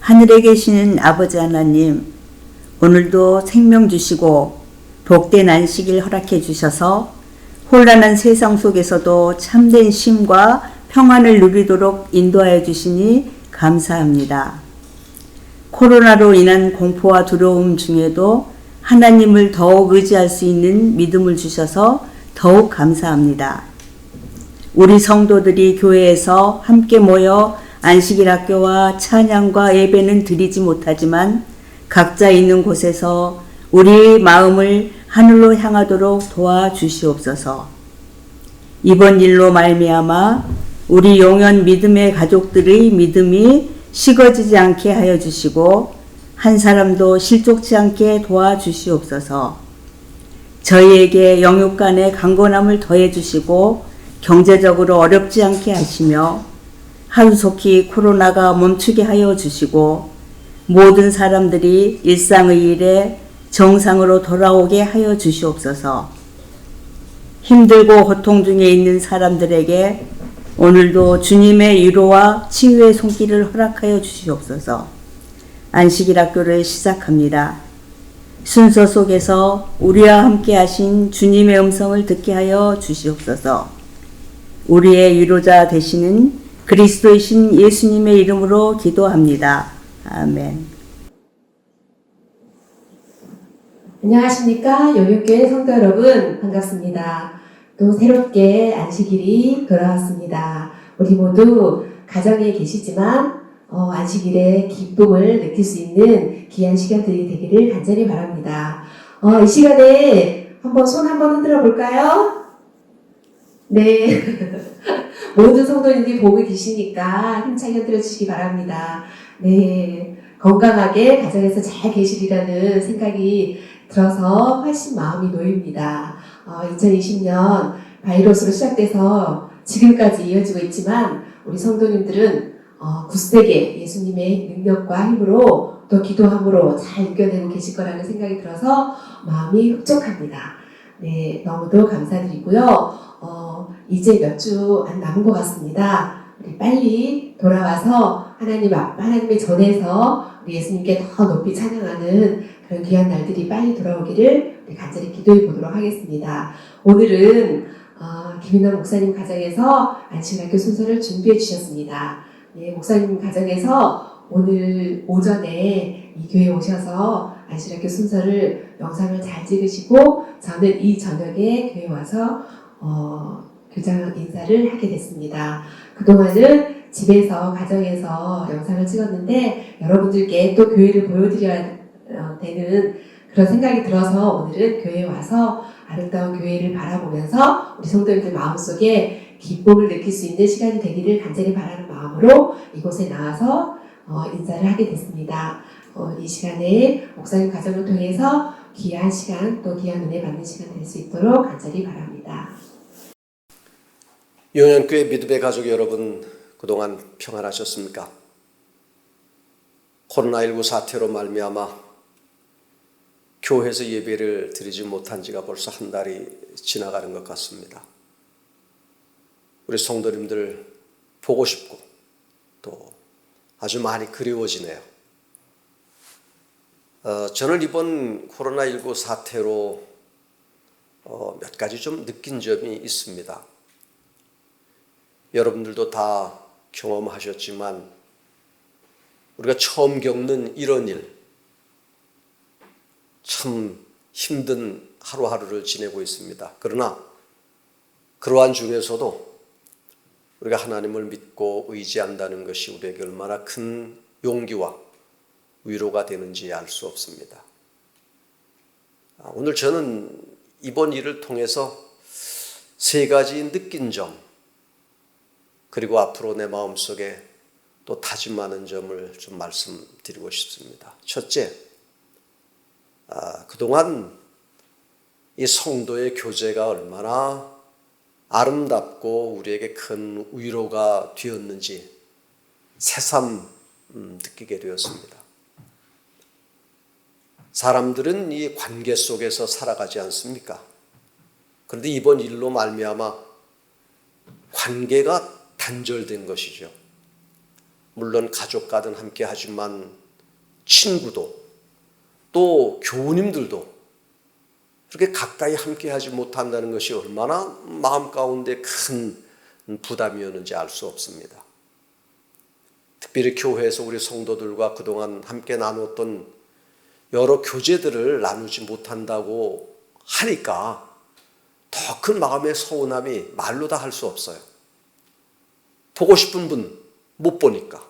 하늘에 계시는 아버지 하나님, 오늘도 생명 주시고 복된 안식일 허락해 주셔서 혼란한 세상 속에서도 참된 쉼과 평안을 누리도록 인도하여 주시니 감사합니다. 코로나로 인한 공포와 두려움 중에도 하나님을 더욱 의지할 수 있는 믿음을 주셔서 더욱 감사합니다. 우리 성도들이 교회에서 함께 모여 안식일 학교와 찬양과 예배는 드리지 못하지만 각자 있는 곳에서 우리의 마음을 하늘로 향하도록 도와주시옵소서. 이번 일로 말미암아 우리 영원 믿음의 가족들의 믿음이 식어지지 않게 하여 주시고 한 사람도 실족치 않게 도와주시옵소서. 저희에게 영육 간의 강건함을 더해 주시고 경제적으로 어렵지 않게 하시며 하루속히 코로나가 멈추게 하여 주시고 모든 사람들이 일상의 일에 정상으로 돌아오게 하여 주시옵소서. 힘들고 고통 중에 있는 사람들에게 오늘도 주님의 위로와 치유의 손길을 허락하여 주시옵소서. 안식일 학교를 시작합니다. 순서 속에서 우리와 함께 하신 주님의 음성을 듣게 하여 주시옵소서. 우리의 위로자 되시는 그리스도이신 예수님의 이름으로 기도합니다. 아멘. 안녕하십니까. 영육교회 성도 여러분, 반갑습니다. 또 새롭게 안식일이 돌아왔습니다. 우리 모두 가정에 계시지만 안식일의 기쁨을 느낄 수 있는 귀한 시간들이 되기를 간절히 바랍니다. 이 시간에 손 한번 흔들어 볼까요? 네. 모든 성도님들이 보고 계시니까 힘차게 흔들어 주시기 바랍니다. 네. 건강하게 가정에서 잘 계시리라는 생각이 들어서 훨씬 마음이 놓입니다. 2020년 바이러스로 시작돼서 지금까지 이어지고 있지만 우리 성도님들은 굳세게 예수님의 능력과 힘으로 또 기도함으로 잘 이겨내고 계실 거라는 생각이 들어서 마음이 흡족합니다. 네, 너무도 감사드리고요. 이제 몇 주 안 남은 것 같습니다. 우리 빨리 돌아와서 하나님의 전에서 우리 예수님께 더 높이 찬양하는 그런 귀한 날들이 빨리 돌아오기를 우리 간절히 기도해 보도록 하겠습니다. 오늘은 김인남 목사님 가정에서 안식일학교 순서를 준비해 주셨습니다. 네, 목사님 가정에서 오늘 오전에 이 교회에 오셔서 안식일학교 순서를 영상을 잘 찍으시고 저는 이 저녁에 교회에 와서 교장 인사를 하게 됐습니다. 그동안은 집에서 가정에서 영상을 찍었는데 여러분들께 또 교회를 보여드려야 되는 그런 생각이 들어서 오늘은 교회에 와서 아름다운 교회를 바라보면서 우리 성도님들 마음속에 기쁨을 느낄 수 있는 시간이 되기를 간절히 바라는 마음으로 이곳에 나와서 인사를 하게 됐습니다. 이 시간에 목사님 가정을 통해서 귀한 시간 또 귀한 은혜 받는 시간 될 수 있도록 간절히 바랍니다. 영양교회 믿음의 가족 여러분, 그동안 평안하셨습니까? 코로나19 사태로 말미암아 교회에서 예배를 드리지 못한 지가 벌써 한 달이 지나가는 것 같습니다. 우리 성도님들 보고 싶고 또 아주 많이 그리워지네요. 저는 이번 코로나19 사태로 몇 가지 좀 느낀 점이 있습니다. 여러분들도 다 경험하셨지만 우리가 처음 겪는 이런 일, 참 힘든 하루하루를 지내고 있습니다. 그러나 그러한 중에서도 우리가 하나님을 믿고 의지한다는 것이 우리에게 얼마나 큰 용기와 위로가 되는지 알 수 없습니다. 오늘 저는 이번 일을 통해서 세 가지 느낀 점, 그리고 앞으로 내 마음속에 또 다짐하는 점을 좀 말씀드리고 싶습니다. 첫째, 그동안 이 성도의 교제가 얼마나 아름답고 우리에게 큰 위로가 되었는지 새삼 느끼게 되었습니다. 사람들은 이 관계 속에서 살아가지 않습니까? 그런데 이번 일로 말미암아 관계가 단절된 것이죠. 물론 가족과는 함께 하지만 친구도 또 교우님들도 그렇게 가까이 함께 하지 못한다는 것이 얼마나 마음 가운데 큰 부담이었는지 알 수 없습니다. 특별히 교회에서 우리 성도들과 그동안 함께 나눴던 여러 교제들을 나누지 못한다고 하니까 더 큰 마음의 서운함이 말로 다 할 수 없어요. 보고 싶은 분 못 보니까,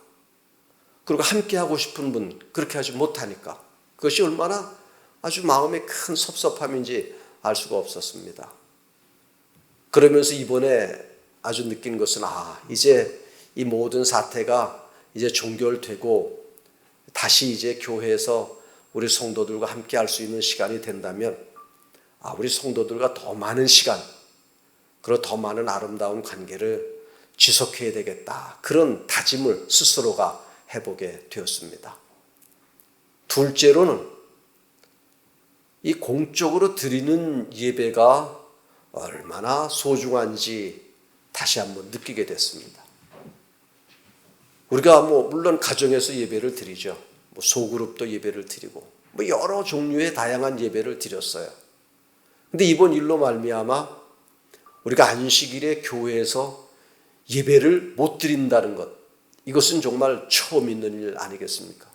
그리고 함께 하고 싶은 분 그렇게 하지 못하니까 그것이 얼마나 아주 마음에 큰 섭섭함인지 알 수가 없었습니다. 그러면서 이번에 아주 느낀 것은 이제 이 모든 사태가 이제 종결되고 다시 이제 교회에서 우리 성도들과 함께 할 수 있는 시간이 된다면 우리 성도들과 더 많은 시간, 그리고 더 많은 아름다운 관계를 지속해야 되겠다. 그런 다짐을 스스로가 해보게 되었습니다. 둘째로는 이 공적으로 드리는 예배가 얼마나 소중한지 다시 한번 느끼게 됐습니다. 우리가 물론 가정에서 예배를 드리죠. 소그룹도 예배를 드리고 여러 종류의 다양한 예배를 드렸어요. 근데 이번 일로 말미암아 우리가 안식일에 교회에서 예배를 못 드린다는 것, 이것은 정말 처음 있는 일 아니겠습니까?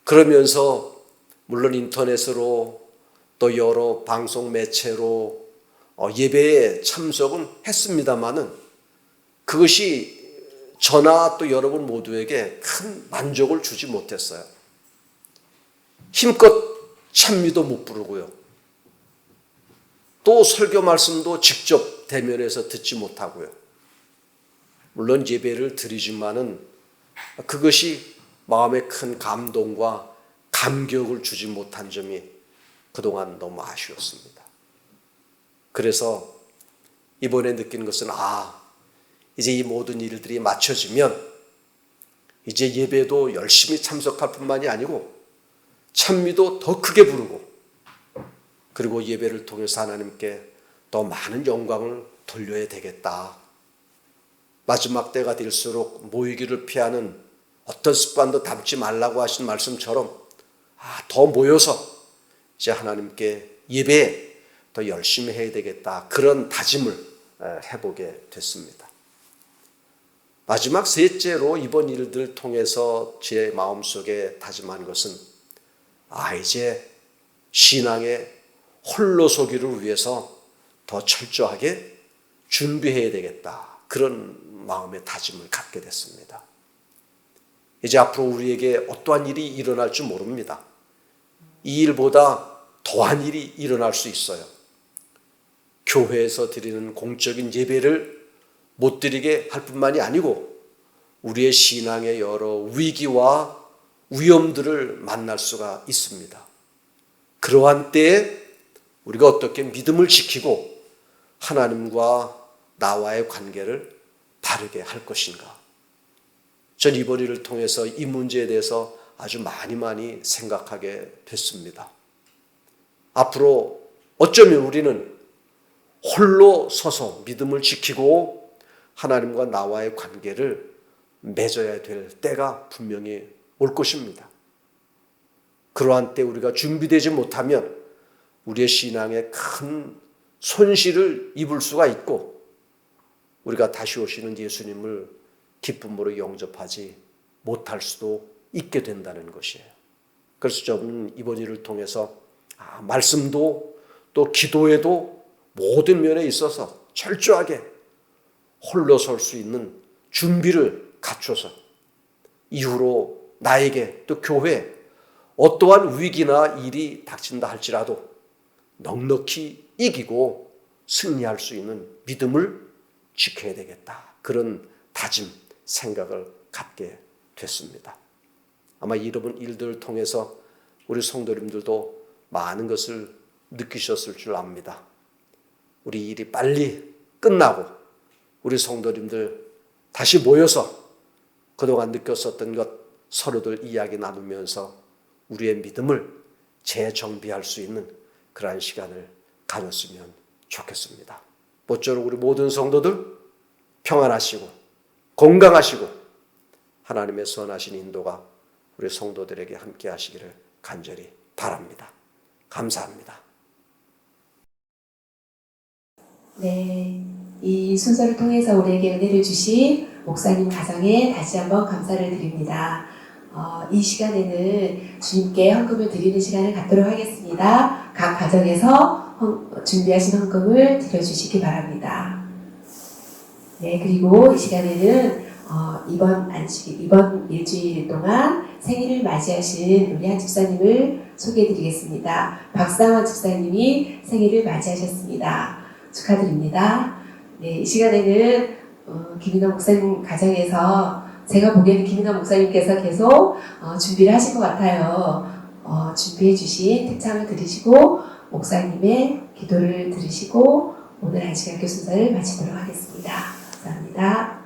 그러면서 물론 인터넷으로 또 여러 방송 매체로 예배에 참석은 했습니다마는 그것이 저나 또 여러분 모두에게 큰 만족을 주지 못했어요. 힘껏 찬미도 못 부르고요. 또 설교 말씀도 직접 대면해서 듣지 못하고요. 물론 예배를 드리지만은 그것이 마음에 큰 감동과 감격을 주지 못한 점이 그동안 너무 아쉬웠습니다. 그래서 이번에 느낀 것은 이제 이 모든 일들이 맞춰지면 이제 예배도 열심히 참석할 뿐만이 아니고 찬미도 더 크게 부르고 그리고 예배를 통해서 하나님께 더 많은 영광을 돌려야 되겠다. 마지막 때가 될수록 모이기를 피하는 어떤 습관도 담지 말라고 하신 말씀처럼 더 모여서 이제 하나님께 예배에 더 열심히 해야 되겠다. 그런 다짐을 해보게 됐습니다. 마지막 셋째로 이번 일들을 통해서 제 마음속에 다짐한 것은 이제 신앙의 홀로서기를 위해서 더 철저하게 준비해야 되겠다. 그런 마음의 다짐을 갖게 됐습니다. 이제 앞으로 우리에게 어떠한 일이 일어날지 모릅니다. 이 일보다 더한 일이 일어날 수 있어요. 교회에서 드리는 공적인 예배를 못 드리게 할 뿐만이 아니고 우리의 신앙의 여러 위기와 위험들을 만날 수가 있습니다. 그러한 때에 우리가 어떻게 믿음을 지키고 하나님과 나와의 관계를 바르게 할 것인가? 전 이번 일을 통해서 이 문제에 대해서 아주 많이 생각하게 됐습니다. 앞으로 어쩌면 우리는 홀로 서서 믿음을 지키고 하나님과 나와의 관계를 맺어야 될 때가 분명히 올 것입니다. 그러한 때 우리가 준비되지 못하면 우리의 신앙에 큰 손실을 입을 수가 있고 우리가 다시 오시는 예수님을 기쁨으로 영접하지 못할 수도 있게 된다는 것이에요. 그래서 저는 이번 일을 통해서 말씀도 또 기도에도 모든 면에 있어서 철저하게 홀로 설 수 있는 준비를 갖춰서 이후로 나에게 또 교회에 어떠한 위기나 일이 닥친다 할지라도 넉넉히 이기고 승리할 수 있는 믿음을 지켜야 되겠다. 그런 다짐, 생각을 갖게 됐습니다. 아마 이런 일들을 통해서 우리 성도님들도 많은 것을 느끼셨을 줄 압니다. 우리 일이 빨리 끝나고 우리 성도님들 다시 모여서 그동안 느꼈었던 것 서로들 이야기 나누면서 우리의 믿음을 재정비할 수 있는 그러한 시간을 가졌으면 좋겠습니다. 모쪼록 우리 모든 성도들 평안하시고 건강하시고 하나님의 선하신 인도가 우리 성도들에게 함께 하시기를 간절히 바랍니다. 감사합니다. 네, 이 순서를 통해서 우리에게 은혜를 주신 목사님 가정에 다시 한번 감사를 드립니다. 이 시간에는 주님께 헌금을 드리는 시간을 갖도록 하겠습니다. 각 가정에서 준비하신 헌금을 드려주시기 바랍니다. 네, 그리고 이 시간에는 이번 일주일 동안 생일을 맞이하신 우리 한 집사님을 소개해드리겠습니다. 박상원 집사님이 생일을 맞이하셨습니다. 축하드립니다. 네, 이 시간에는 김인호 목사님 가정에서 제가 보기에는 김인호 목사님께서 계속 준비를 하신 것 같아요. 준비해 주신 특창을 들으시고 목사님의 기도를 들으시고 오늘 한 시간 교순서를 마치도록 하겠습니다. 감사합니다.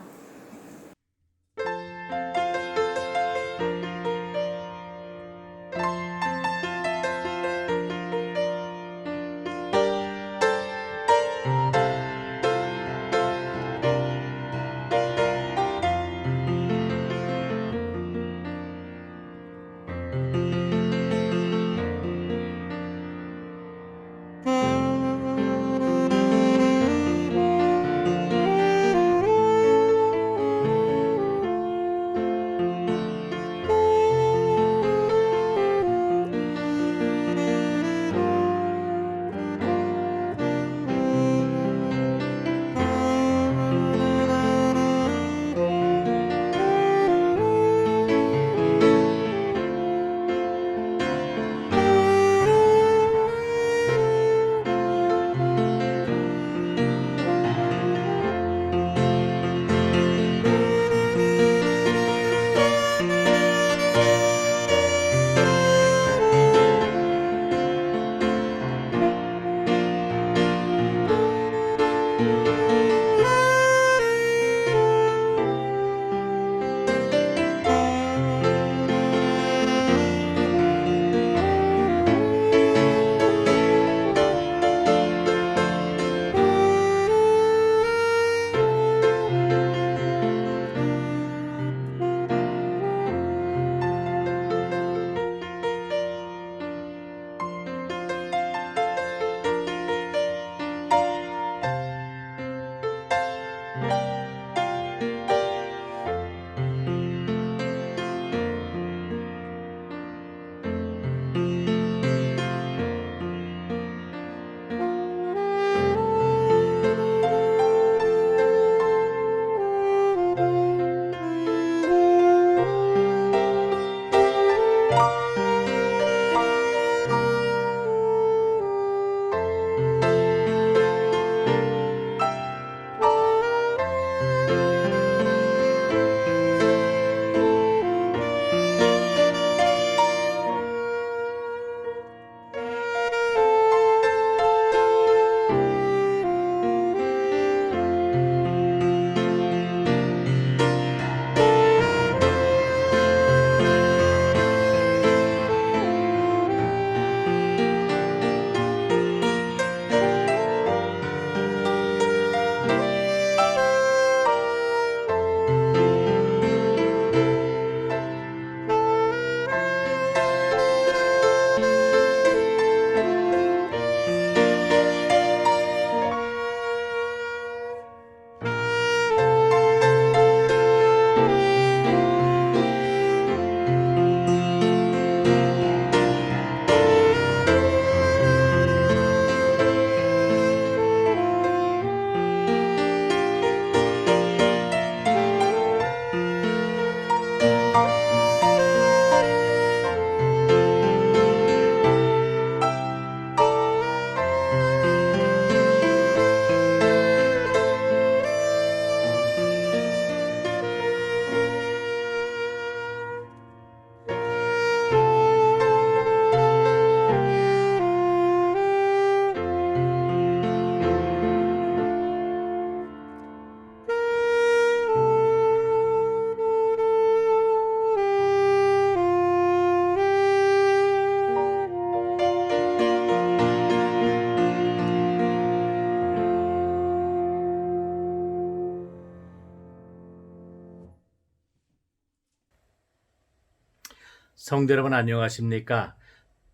성도 여러분 안녕하십니까?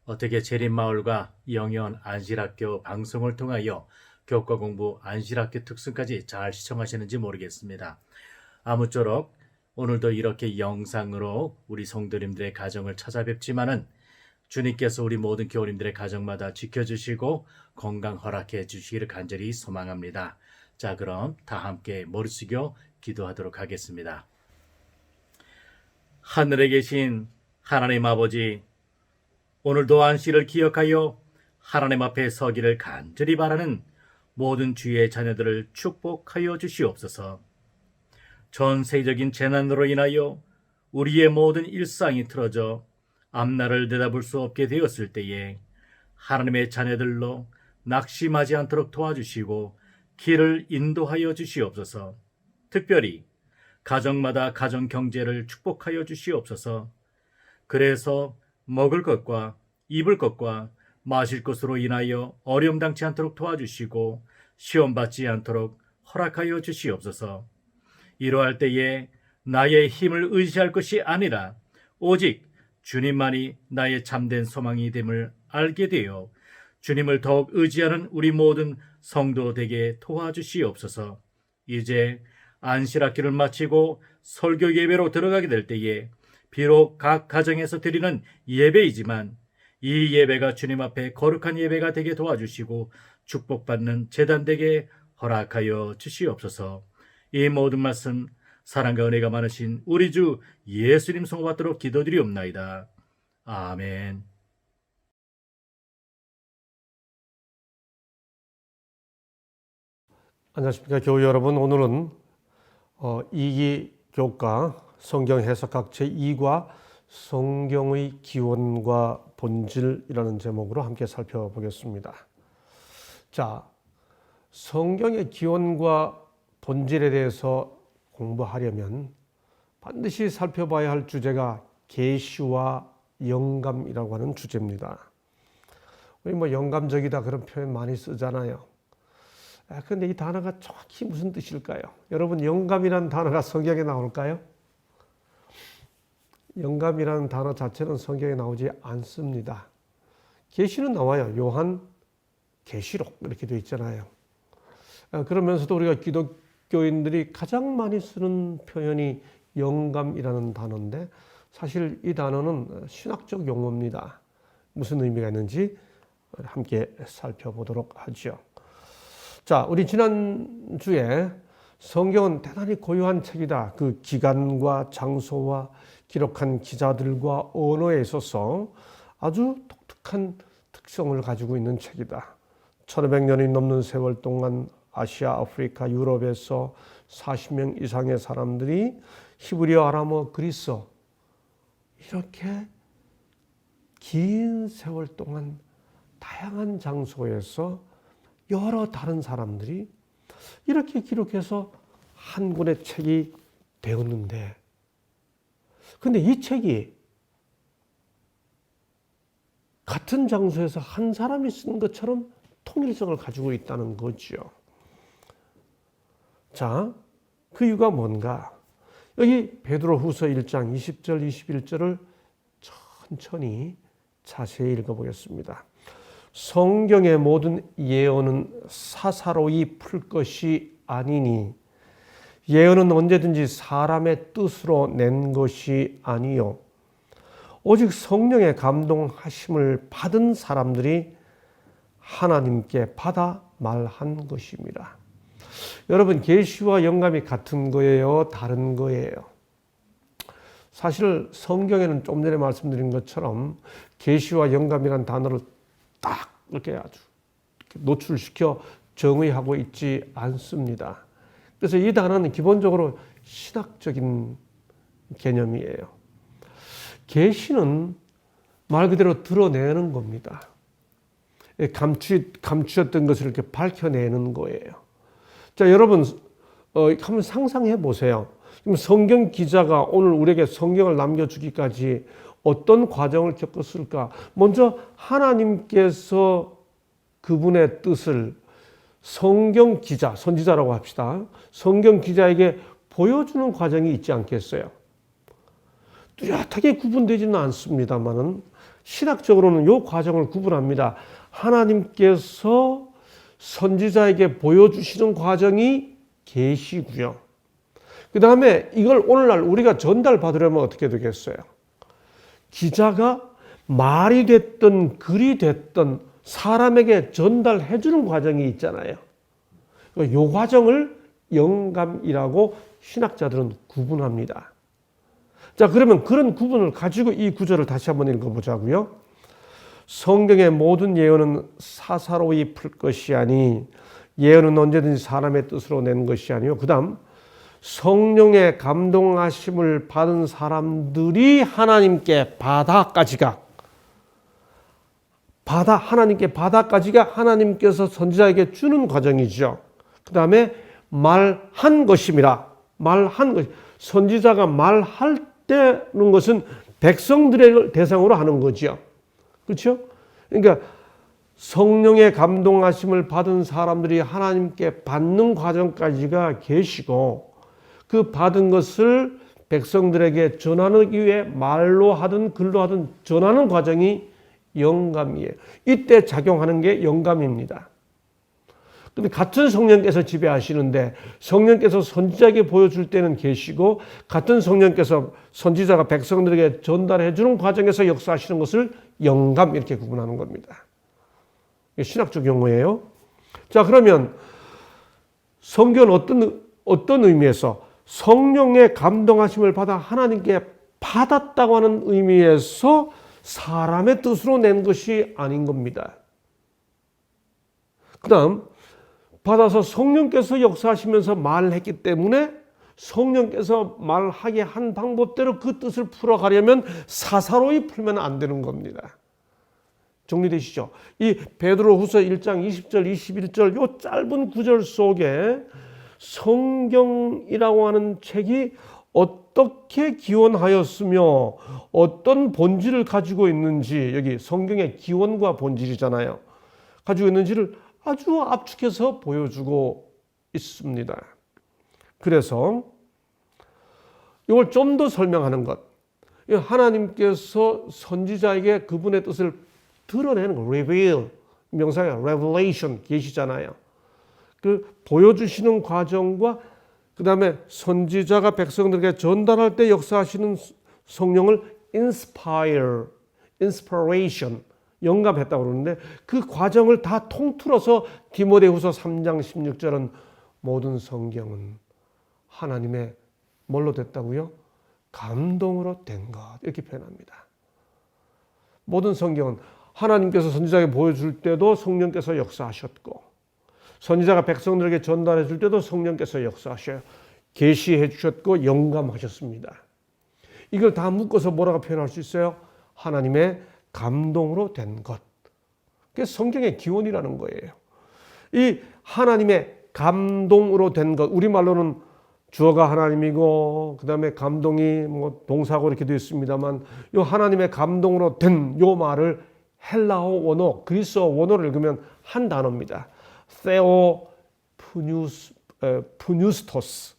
어떻게 재림마을과 영현 안실학교 방송을 통하여 교과 공부 안실학교 특성까지 잘 시청하시는지 모르겠습니다. 아무쪼록 오늘도 이렇게 영상으로 우리 성도님들의 가정을 찾아뵙지만은 주님께서 우리 모든 교우님들의 가정마다 지켜주시고 건강 허락해 주시기를 간절히 소망합니다. 자, 그럼 다 함께 머리 숙여 기도하도록 하겠습니다. 하늘에 계신 하나님 아버지, 오늘도 안식을 기억하여 하나님 앞에 서기를 간절히 바라는 모든 주의 자녀들을 축복하여 주시옵소서. 전 세계적인 재난으로 인하여 우리의 모든 일상이 틀어져 앞날을 내다볼 수 없게 되었을 때에 하나님의 자녀들로 낙심하지 않도록 도와주시고 길을 인도하여 주시옵소서. 특별히 가정마다 가정 경제를 축복하여 주시옵소서. 그래서 먹을 것과 입을 것과 마실 것으로 인하여 어려움 당치 않도록 도와주시고 시험 받지 않도록 허락하여 주시옵소서. 이러할 때에 나의 힘을 의지할 것이 아니라 오직 주님만이 나의 참된 소망이 됨을 알게 되어 주님을 더욱 의지하는 우리 모든 성도 되게 도와주시옵소서. 이제 안식일을 마치고 설교 예배로 들어가게 될 때에 비록 각 가정에서 드리는 예배이지만 이 예배가 주님 앞에 거룩한 예배가 되게 도와주시고 축복받는 제단 되게 허락하여 주시옵소서. 이 모든 말씀 사랑과 은혜가 많으신 우리 주 예수님 성호 받도록 기도드리옵나이다. 아멘. 안녕하십니까 교우 여러분. 오늘은 이기 교과 성경 해석학 제2과 성경의 기원과 본질이라는 제목으로 함께 살펴보겠습니다. 자, 성경의 기원과 본질에 대해서 공부하려면 반드시 살펴봐야 할 주제가 계시와 영감이라고 하는 주제입니다. 우리 영감적이다 그런 표현 많이 쓰잖아요. 그런데 이 단어가 정확히 무슨 뜻일까요? 여러분, 영감이라는 단어가 성경에 나올까요? 영감이라는 단어 자체는 성경에 나오지 않습니다. 계시는 나와요. 요한 계시록 이렇게 되어 있잖아요. 그러면서도 우리가 기독교인들이 가장 많이 쓰는 표현이 영감이라는 단어인데 사실 이 단어는 신학적 용어입니다. 무슨 의미가 있는지 함께 살펴보도록 하죠. 자, 우리 지난주에 성경은 대단히 고유한 책이다. 그 기간과 장소와 기록한 기자들과 언어에 있어서 아주 독특한 특성을 가지고 있는 책이다. 1500년이 넘는 세월 동안 아시아, 아프리카, 유럽에서 40명 이상의 사람들이 히브리어, 아람어, 그리스어 이렇게 긴 세월 동안 다양한 장소에서 여러 다른 사람들이 이렇게 기록해서 한 권의 책이 되었는데, 근데 이 책이 같은 장소에서 한 사람이 쓴 것처럼 통일성을 가지고 있다는 거죠. 자, 그 이유가 뭔가? 여기 베드로후서 1장 20절 21절을 천천히 자세히 읽어보겠습니다. 성경의 모든 예언은 사사로이 풀 것이 아니니 예언은 언제든지 사람의 뜻으로 낸 것이 아니요 오직 성령의 감동하심을 받은 사람들이 하나님께 받아 말한 것입니다. 여러분, 계시와 영감이 같은 거예요? 다른 거예요? 사실 성경에는 좀 전에 말씀드린 것처럼 계시와 영감이라는 단어를 딱 이렇게 아주 노출시켜 정의하고 있지 않습니다. 그래서 이 단어는 기본적으로 신학적인 개념이에요. 계시는 말 그대로 드러내는 겁니다. 감추었던 것을 이렇게 밝혀내는 거예요. 자, 여러분, 한번 상상해 보세요. 성경 기자가 오늘 우리에게 성경을 남겨주기까지 어떤 과정을 겪었을까? 먼저 하나님께서 그분의 뜻을 성경 기자, 선지자라고 합시다. 성경 기자에게 보여주는 과정이 있지 않겠어요? 뚜렷하게 구분되지는 않습니다만은 신학적으로는 이 과정을 구분합니다. 하나님께서 선지자에게 보여주시는 과정이 계시고요. 그 다음에 이걸 오늘날 우리가 전달받으려면 어떻게 되겠어요? 기자가 말이 됐든 글이 됐든 사람에게 전달해 주는 과정이 있잖아요. 이 과정을 영감이라고 신학자들은 구분합니다. 자, 그러면 그런 구분을 가지고 이 구절을 다시 한번 읽어보자고요. 성경의 모든 예언은 사사로이 풀 것이 아니 예언은 언제든지 사람의 뜻으로 낸 것이 아니요. 그 다음 성령의 감동하심을 받은 사람들이 하나님께 받아까지가 하나님께서 선지자에게 주는 과정이죠. 그 다음에 말한 것임이라. 선지자가 말할 때는 것은 백성들의 대상으로 하는 거죠. 그렇죠? 그러니까 성령의 감동하심을 받은 사람들이 하나님께 받는 과정까지가 계시고 그 받은 것을 백성들에게 전하기 위해 말로 하든 글로 하든 전하는 과정이 영감이에요. 이때 작용하는 게 영감입니다. 근데 같은 성령께서 지배하시는데 성령께서 선지자에게 보여줄 때는 계시고 같은 성령께서 선지자가 백성들에게 전달해 주는 과정에서 역사하시는 것을 영감 이렇게 구분하는 겁니다. 이게 신학적 용어예요. 자, 그러면 성경은 어떤 의미에서 성령의 감동하심을 받아 하나님께 받았다고 하는 의미에서 사람의 뜻으로 낸 것이 아닌 겁니다. 그 다음 받아서 성령께서 역사하시면서 말했기 때문에 성령께서 말하게 한 방법대로 그 뜻을 풀어가려면 사사로이 풀면 안 되는 겁니다. 정리되시죠? 이 베드로후서 1장 20절 21절 요 짧은 구절 속에 성경이라고 하는 책이 어떻게 기원하였으며 어떤 본질을 가지고 있는지, 여기 성경의 기원과 본질이잖아요. 가지고 있는지를 아주 압축해서 보여주고 있습니다. 그래서 이걸 좀 더 설명하는 것. 하나님께서 선지자에게 그분의 뜻을 드러내는 거. reveal. 명사가 revelation 계시잖아요. 그 보여주시는 과정과 그 다음에 선지자가 백성들에게 전달할 때 역사하시는 성령을 inspiration, 영감했다고 그러는데 그 과정을 다 통틀어서 디모데후서 3장 16절은 모든 성경은 하나님의 뭘로 됐다고요? 감동으로 된 것 이렇게 표현합니다. 모든 성경은 하나님께서 선지자에게 보여줄 때도 성령께서 역사하셨고 선지자가 백성들에게 전달해 줄 때도 성령께서 역사하셔요. 계시해 주셨고 영감하셨습니다. 이걸 다 묶어서 뭐라고 표현할 수 있어요? 하나님의 감동으로 된 것. 그게 성경의 기원이라는 거예요. 이 하나님의 감동으로 된 것, 우리말로는 주어가 하나님이고 그 다음에 감동이 뭐 동사고 이렇게 되어 있습니다만 이 하나님의 감동으로 된 이 말을 헬라어 원어, 그리스어 원어를 읽으면 한 단어입니다. 푸뉴스토스.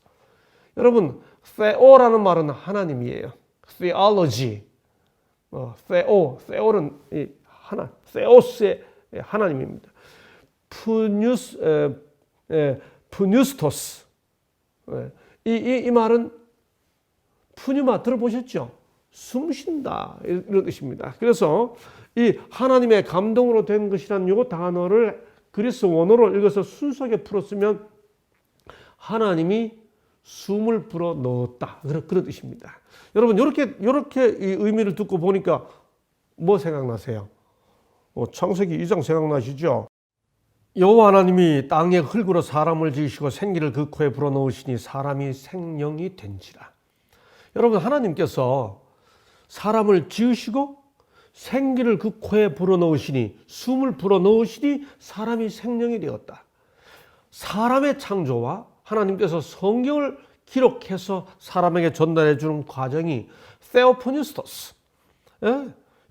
여러분, theo라는 말은 하나님이에요. theology. theo는 theos의 하나님입니다. 푸뉴스토스. 이 말은 푸뉴마 들어보셨죠? 숨쉰다 이런 뜻입니다. 그래서 이 하나님의 감동으로 된 것이라는 이 단어를 그리스 원어로 읽어서 순수하게 풀었으면 하나님이 숨을 불어 넣었다 그런 뜻입니다. 여러분 이렇게 이 의미를 듣고 보니까 뭐 생각나세요? 창세기 2장 생각나시죠? 여호와 하나님이 땅의 흙으로 사람을 지으시고 생기를 그 코에 불어넣으시니 사람이 생명이 된지라. 여러분 하나님께서 사람을 지으시고 생기를 그 코에 불어넣으시니 숨을 불어넣으시니 사람이 생명이 되었다. 사람의 창조와 하나님께서 성경을 기록해서 사람에게 전달해 주는 과정이 theopneustos.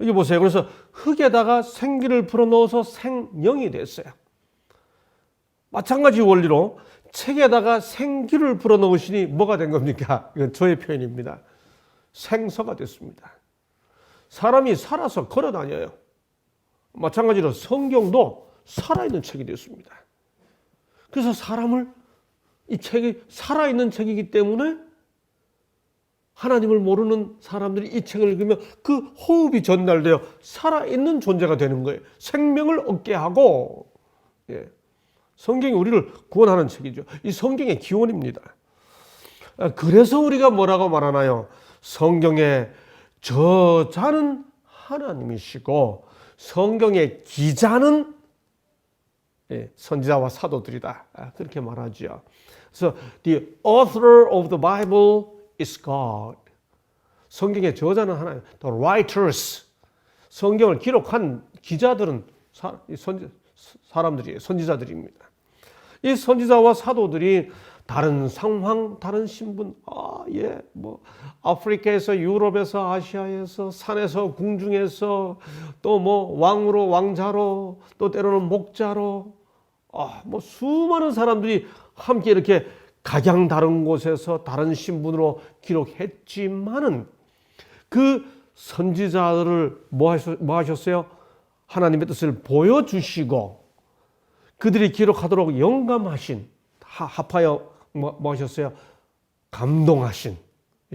여기 보세요. 그래서 흙에다가 생기를 불어넣어서 생명이 됐어요. 마찬가지 원리로 책에다가 생기를 불어넣으시니 뭐가 된 겁니까? 이건 저의 표현입니다. 생서가 됐습니다. 사람이 살아서 걸어 다녀요. 마찬가지로 성경도 살아있는 책이 됐습니다. 그래서 이 책이 살아있는 책이기 때문에 하나님을 모르는 사람들이 이 책을 읽으면 그 호흡이 전달되어 살아있는 존재가 되는 거예요. 생명을 얻게 하고, 성경이 우리를 구원하는 책이죠. 이 성경의 기원입니다. 그래서 우리가 뭐라고 말하나요? 성경의 저자는 하나님이시고 성경의 기자는 선지자와 사도들이다. 그렇게 말하죠. 그래서 the author of the Bible is God. 성경의 저자는 하나님. The writers. 성경을 기록한 기자들은 사람들이에요. 선지자들입니다. 이 선지자와 사도들이 다른 상황, 다른 신분, 아프리카에서, 유럽에서, 아시아에서, 산에서, 궁중에서, 또 왕으로, 왕자로, 또 때로는 목자로, 수많은 사람들이 함께 이렇게 각양 다른 곳에서 다른 신분으로 기록했지만은 그 선지자들을 뭐 하셨어요? 하나님의 뜻을 보여주시고 그들이 기록하도록 영감하신, 합하여 뭐 하셨어요? 감동하신,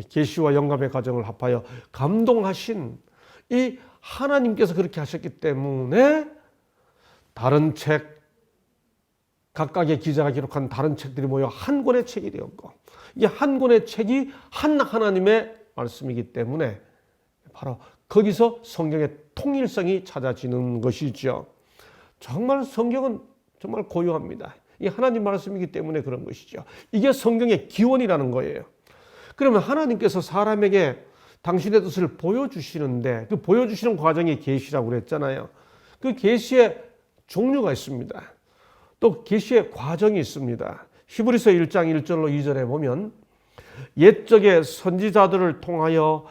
계시와 영감의 과정을 합하여 감동하신 이 하나님께서 그렇게 하셨기 때문에 다른 책, 각각의 기자가 기록한 다른 책들이 모여 한 권의 책이 되었고, 이 한 권의 책이 한 하나님의 말씀이기 때문에 바로 거기서 성경의 통일성이 찾아지는 것이죠. 정말 성경은 정말 고유합니다. 이 하나님 말씀이기 때문에 그런 것이죠. 이게 성경의 기원이라는 거예요. 그러면 하나님께서 사람에게 당신의 뜻을 보여주시는데 그 보여주시는 과정이 계시라고 그랬잖아요. 그 계시의 종류가 있습니다. 또 계시의 과정이 있습니다. 히브리서 1장 1절로 2절에 보면 옛적의 선지자들을 통하여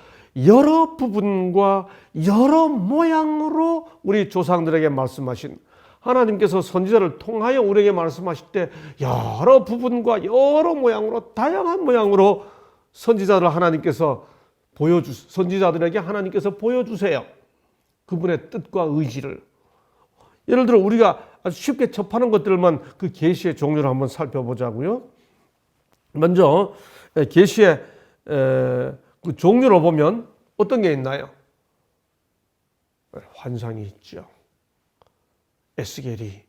여러 부분과 여러 모양으로 우리 조상들에게 말씀하신, 하나님께서 선지자를 통하여 우리에게 말씀하실 때 여러 부분과 여러 모양으로, 다양한 모양으로 선지자들에게 하나님께서 보여주세요. 그분의 뜻과 의지를. 예를 들어 우리가 아주 쉽게 접하는 것들만 그 계시의 종류를 한번 살펴보자고요. 먼저 계시의 그 종류로 보면 어떤 게 있나요? 환상이 있죠. 에스겔이,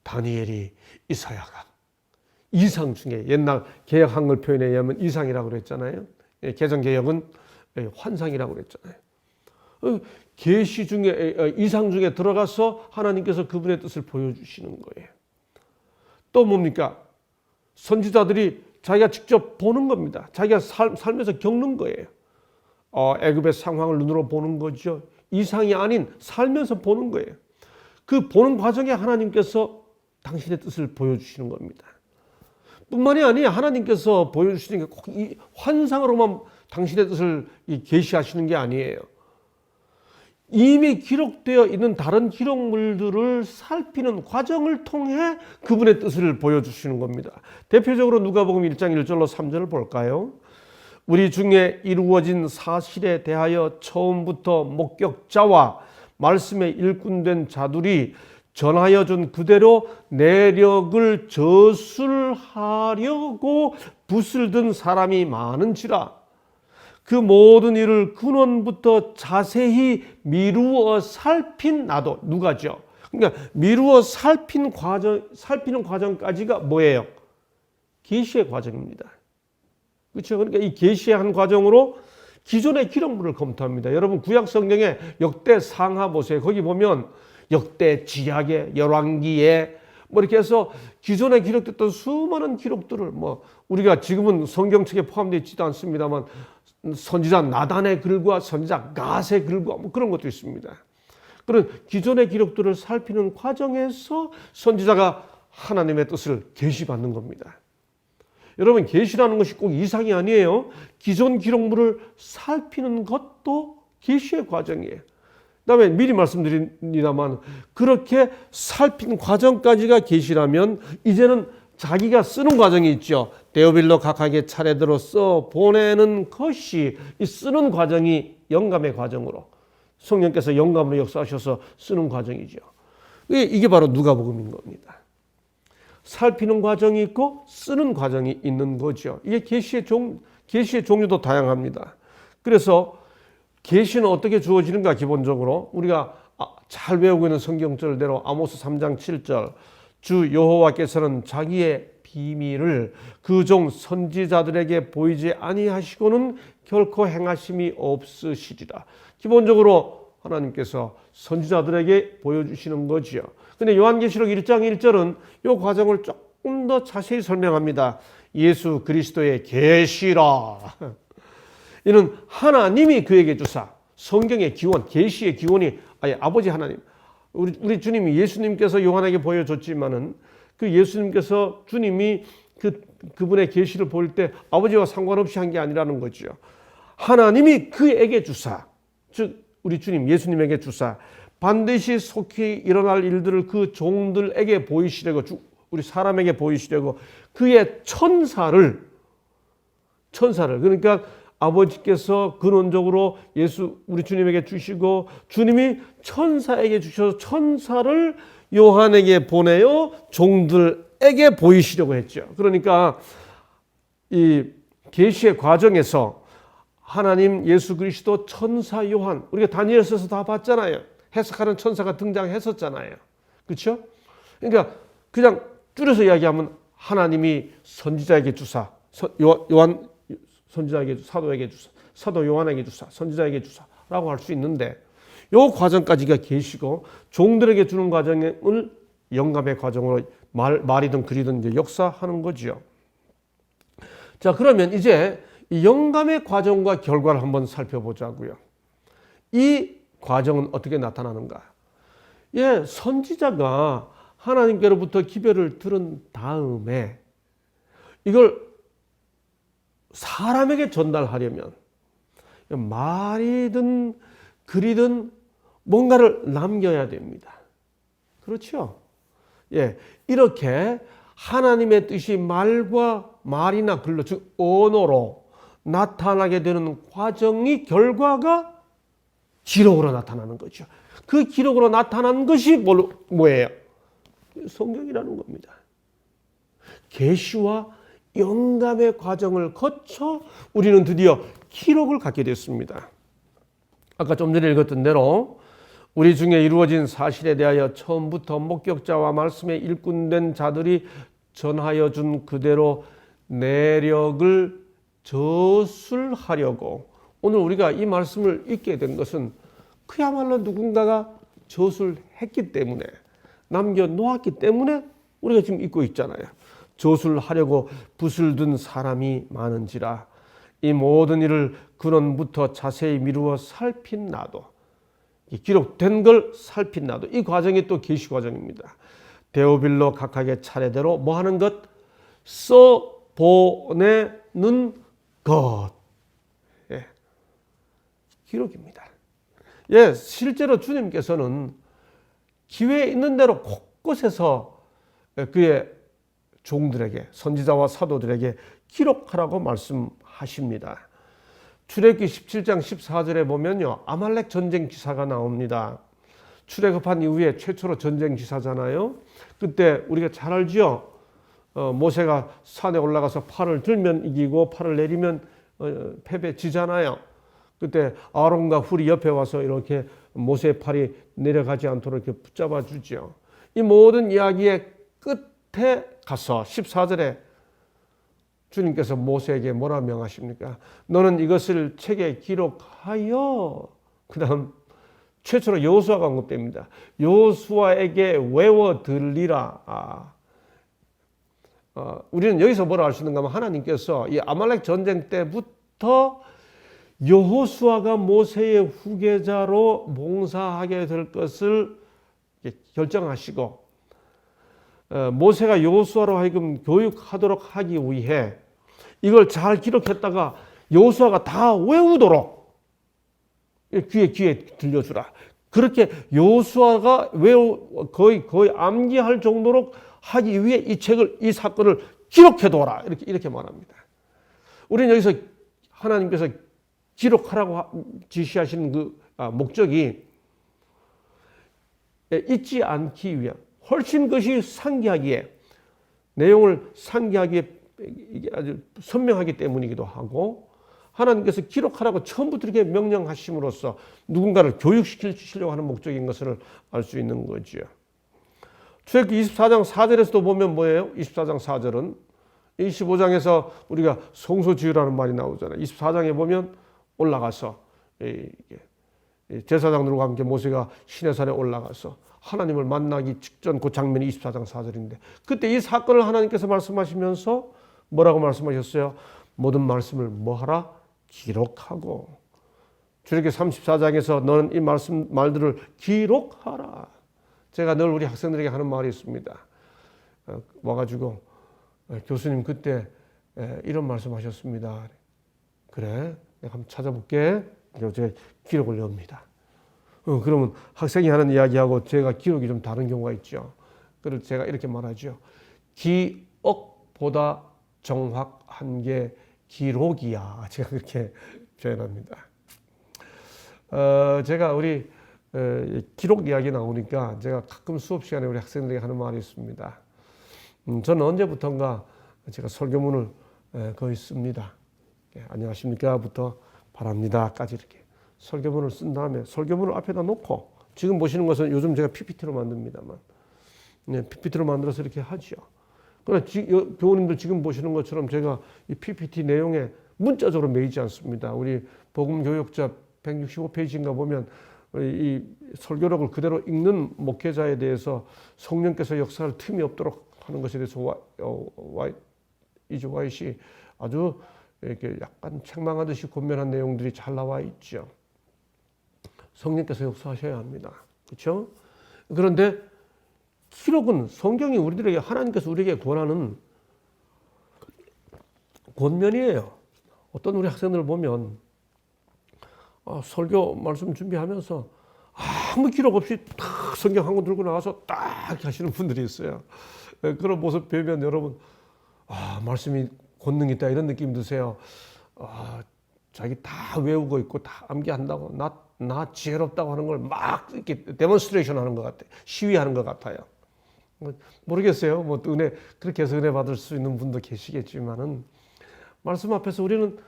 다니엘이, 이사야가 이상 중에, 옛날 개역 한글 표현에 의하면 이상이라고 그랬잖아요. 개정개역은 환상이라고 그랬잖아요. 계시 중에, 이상 중에 들어가서 하나님께서 그분의 뜻을 보여주시는 거예요. 또 뭡니까? 선지자들이 자기가 직접 보는 겁니다. 자기가 살면서 겪는 거예요. 애굽의 상황을 눈으로 보는 거죠. 이상이 아닌 살면서 보는 거예요. 그 보는 과정에 하나님께서 당신의 뜻을 보여주시는 겁니다. 뿐만이 아니라 하나님께서 보여주시는 게 꼭 이 환상으로만 당신의 뜻을 계시하시는 게 아니에요. 이미 기록되어 있는 다른 기록물들을 살피는 과정을 통해 그분의 뜻을 보여주시는 겁니다. 대표적으로 누가복음 1장 1절로 3절을 볼까요? 우리 중에 이루어진 사실에 대하여 처음부터 목격자와 말씀에 일꾼된 자들이 전하여 준 그대로 내력을 저술하려고 붓을 든 사람이 많은지라. 그 모든 일을 근원부터 자세히 미루어 살핀 나도. 누가죠? 그러니까 미루어 살피는 과정까지가 뭐예요? 계시의 과정입니다. 그렇죠? 그러니까 이 계시의 한 과정으로 기존의 기록물을 검토합니다. 여러분 구약 성경에 역대 상하 보세요. 거기 보면 역대, 지약에, 열왕기에 이렇게 해서 기존에 기록됐던 수많은 기록들을 우리가 지금은 성경책에 포함되어 있지도 않습니다만 선지자 나단의 글과 선지자 갓의 글과 그런 것도 있습니다. 그런 기존의 기록들을 살피는 과정에서 선지자가 하나님의 뜻을 계시받는 겁니다. 여러분 계시라는 것이 꼭 이상이 아니에요. 기존 기록물을 살피는 것도 계시의 과정이에요. 그다음에 미리 말씀드립니다만 그렇게 살피는 과정까지가 계시라면 이제는 자기가 쓰는 과정이 있죠. 데오빌로 각하에게 차례대로 써 보내는 것이, 이 쓰는 과정이 영감의 과정으로, 성령께서 영감으로 역사하셔서 쓰는 과정이죠. 이게 바로 누가복음인 겁니다. 살피는 과정이 있고 쓰는 과정이 있는 거죠. 이게 계시의 종류도 다양합니다. 그래서 계시는 어떻게 주어지는가? 기본적으로 우리가 잘 외우고 있는 성경절대로 아모스 3장 7절, 주 여호와께서는 자기의 비밀을 그 종 선지자들에게 보이지 아니하시고는 결코 행하심이 없으시리라. 기본적으로 하나님께서 선지자들에게 보여주시는 거지요. 근데 요한계시록 1장 1절은 이 과정을 조금 더 자세히 설명합니다. 예수 그리스도의 계시라. 이는 하나님이 그에게 주사, 성경의 기원, 계시의 기원이 아버지 하나님, 우리 주님이 예수님께서 요한에게 보여줬지만은 그 예수님께서 주님이 그분의 계시를 볼 때 아버지와 상관없이 한 게 아니라는 거죠. 하나님이 그에게 주사, 즉 우리 주님 예수님에게 주사 반드시 속히 일어날 일들을 그 종들에게 보이시려고, 우리 사람에게 보이시려고 그의 천사를 그러니까 아버지께서 근원적으로 우리 주님에게 주시고 주님이 천사에게 주셔서 천사를 요한에게 보내어 종들에게 보이시려고 했죠. 그러니까 이 계시의 과정에서 하나님, 예수 그리스도, 천사 요한, 우리가 다니엘서에서 다 봤잖아요. 해석하는 천사가 등장했었잖아요. 그렇죠? 그러니까 그냥 줄여서 이야기하면 하나님이 선지자에게 주사, 요한 선지자에게 주사, 사도에게 주사, 사도 요한에게 주사, 선지자에게 주사라고 할 수 있는데 이 과정까지가 계시고 종들에게 주는 과정을 영감의 과정으로 말이든 글이든 이제 역사하는 거죠. 자, 그러면 이제 이 영감의 과정과 결과를 한번 살펴보자고요. 이 과정은 어떻게 나타나는가? 예, 선지자가 하나님께로부터 기별을 들은 다음에 이걸 사람에게 전달하려면 말이든 글이든 뭔가를 남겨야 됩니다. 그렇죠? 예, 이렇게 하나님의 뜻이 말이나 글로, 즉 언어로 나타나게 되는 과정이 결과가 기록으로 나타나는 거죠. 그 기록으로 나타난 것이 뭐예요? 성경이라는 겁니다. 계시와 영감의 과정을 거쳐 우리는 드디어 기록을 갖게 됐습니다. 아까 좀 전에 읽었던 대로 우리 중에 이루어진 사실에 대하여 처음부터 목격자와 말씀에 일꾼된 자들이 전하여 준 그대로 내력을 저술하려고, 오늘 우리가 이 말씀을 읽게 된 것은 그야말로 누군가가 저술했기 때문에, 남겨놓았기 때문에 우리가 지금 읽고 있잖아요. 저술하려고 붓을 든 사람이 많은지라 이 모든 일을 근원부터 자세히 미루어 살핀 나도, 기록된 걸 살핀 나도, 이 과정이 또 계시 과정입니다. 데오빌로 각하에게 차례대로 뭐 하는 것? 써보내는 것. 예. 기록입니다. 예, 실제로 주님께서는 기회 있는 대로 곳곳에서 그의 종들에게, 선지자와 사도들에게 기록하라고 말씀하십니다. 출애굽기 17장 14절에 보면요, 아말렉 전쟁 기사가 나옵니다. 출애굽한 이후에 최초로 전쟁 기사잖아요. 그때 우리가 잘 알죠. 모세가 산에 올라가서 팔을 들면 이기고 팔을 내리면 패배지잖아요. 그때 아론과 훌이 옆에 와서 이렇게 모세의 팔이 내려가지 않도록 이렇게 붙잡아 주죠. 이 모든 이야기의 끝에 가서 14절에 주님께서 모세에게 뭐라 명하십니까? 너는 이것을 책에 기록하여, 그 다음 최초로 여호수아가 언급됩니다. 여호수아에게 외워 들리라. 우리는 여기서 뭐라 할 수 있는가 하면 하나님께서 이 아말렉 전쟁 때부터 여호수아가 모세의 후계자로 봉사하게 될 것을 결정하시고, 모세가 여호수아로 하여금 교육하도록 하기 위해 이걸 잘 기록했다가 여호수아가 다 외우도록 귀에 들려주라. 그렇게 여호수아가 거의 암기할 정도로 하기 위해 이 사건을 기록해둬라. 이렇게 말합니다. 우리는 여기서 하나님께서 기록하라고 지시하시는 그 목적이 잊지 않기 위한, 훨씬 그것이 상기하기에, 내용을 상기하기에 이게 아주 선명하기 때문이기도 하고, 하나님께서 기록하라고 처음부터 이렇게 명령하심으로써 누군가를 교육시키려고 하는 목적인 것을 알 수 있는 거죠. 출애굽기 24장 4절에서도 보면 뭐예요? 24장 4절은 25장에서 우리가 성소 지으라는 말이 나오잖아요. 24장에 보면 올라가서 제사장들과 함께 모세가 시내산에 올라가서 하나님을 만나기 직전 그 장면이 24장 4절인데, 그때 이 사건을 하나님께서 말씀하시면서 뭐라고 말씀하셨어요? 모든 말씀을 뭐하라? 기록하고. 출애굽기 34장에서 너는 이 말들을 기록하라. 제가 늘 우리 학생들에게 하는 말이 있습니다. 와가지고 교수님 그때 이런 말씀하셨습니다. 그래, 내가 한번 찾아볼게. 제가 기록을 엽니다. 그러면 학생이 하는 이야기하고 제가 기록이 좀 다른 경우가 있죠. 그래서 제가 이렇게 말하죠. 기억보다 정확한 게 기록이야. 제가 그렇게 표현합니다. 제가 우리 기록 이야기 나오니까 제가 가끔 수업 시간에 우리 학생들에게 하는 말이 있습니다. 저는 언제부턴가 제가 설교문을 거의 씁니다. 안녕하십니까부터 바랍니다까지 이렇게 설교문을 쓴 다음에 설교문을 앞에다 놓고, 지금 보시는 것은 요즘 제가 PPT로 만듭니다만, PPT로 만들어서 이렇게 하죠. 그러나 교우님들 지금 보시는 것처럼 제가 이 PPT 내용에 문자적으로 매이지 않습니다. 우리 복음교역자 165페이지인가 보면 이 설교록을 그대로 읽는 목회자에 대해서 성령께서 역사할 틈이 없도록 하는 것에 대해서 이즈 와이시 아주 이렇게 약간 책망하듯이 권면한 내용들이 잘 나와 있죠. 성령께서 역사하셔야 합니다. 그렇죠? 그런데 기록은 성경이 우리들에게, 하나님께서 우리에게 권하는 권면이에요. 어떤 우리 학생들을 보면 설교 말씀 준비하면서 아무 기록 없이 딱 성경 한 권 들고 나가서 딱 하시는 분들이 있어요. 그런 모습 보면 여러분, 말씀이 권능이 있다 이런 느낌 드세요. 자기 다 외우고 있고 다 암기한다고 나 지혜롭다고 하는 걸 막 이렇게 데몬스트레이션 하는 것 같아요. 시위하는 것 같아요. 모르겠어요. 뭐 은혜, 그렇게 해서 은혜 받을 수 있는 분도 계시겠지만은, 말씀 앞에서 우리는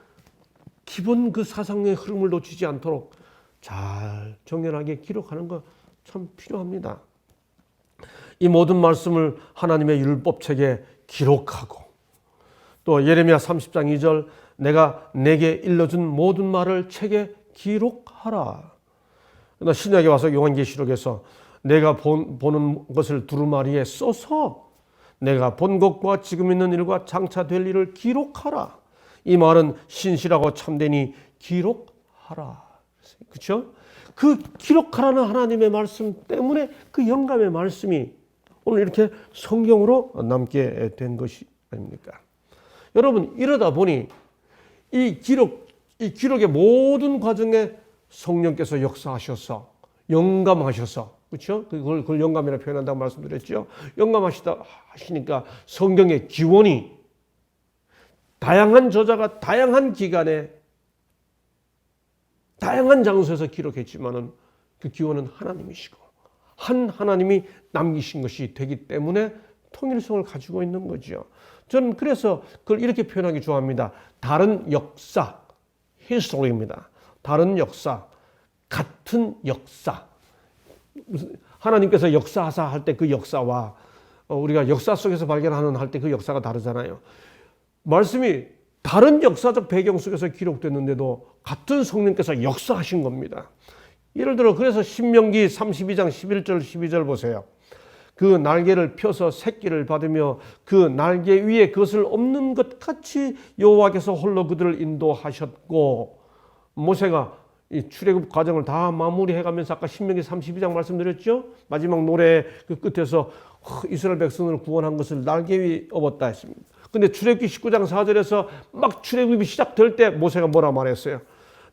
기본 그 사상의 흐름을 놓치지 않도록 잘 정연하게 기록하는 거 참 필요합니다. 이 모든 말씀을 하나님의 율법책에 기록하고, 또 예레미야 30장 2절 내가 내게 일러준 모든 말을 책에 기록하라. 신약에 와서 요한계시록에서 내가 보는 것을 두루마리에 써서 내가 본 것과 지금 있는 일과 장차 될 일을 기록하라. 이 말은 신실하고 참되니 기록하라. 그렇죠? 그 기록하라는 하나님의 말씀 때문에 그 영감의 말씀이 오늘 이렇게 성경으로 남게 된 것이 아닙니까? 여러분, 이러다 보니 이 기록의 모든 과정에 성령께서 역사하셔서 영감하셔서, 그렇죠? 그걸 영감이라 표현한다고 말씀드렸죠. 하시니까 성경의 기원이 다양한 저자가 다양한 기간에 다양한 장소에서 기록했지만은 그 기원은 하나님이시고 한 하나님이 남기신 것이 되기 때문에 통일성을 가지고 있는 거죠. 저는 그래서 그걸 이렇게 표현하기 좋아합니다. 다른 역사, history입니다. 다른 역사, 같은 역사. 하나님께서 역사하사 할 때 그 역사와 우리가 역사 속에서 발견하는 할 때 그 역사가 다르잖아요. 말씀이 다른 역사적 배경 속에서 기록됐는데도 같은 성령께서 역사하신 겁니다. 예를 들어 그래서 신명기 32장 11절 12절 보세요. 그 날개를 펴서 새끼를 받으며 그 날개 위에 그것을 없는 것 같이 여호와께서 홀로 그들을 인도하셨고, 모세가 이 출애굽 과정을 다 마무리해가면서 아까 신명기 32장 말씀드렸죠. 마지막 노래 그 끝에서 이스라엘 백성을 구원한 것을 날개 위에 업었다 했습니다. 근데 출애굽기 19장 4절에서 막 출애굽이 시작될 때 모세가 뭐라 말했어요?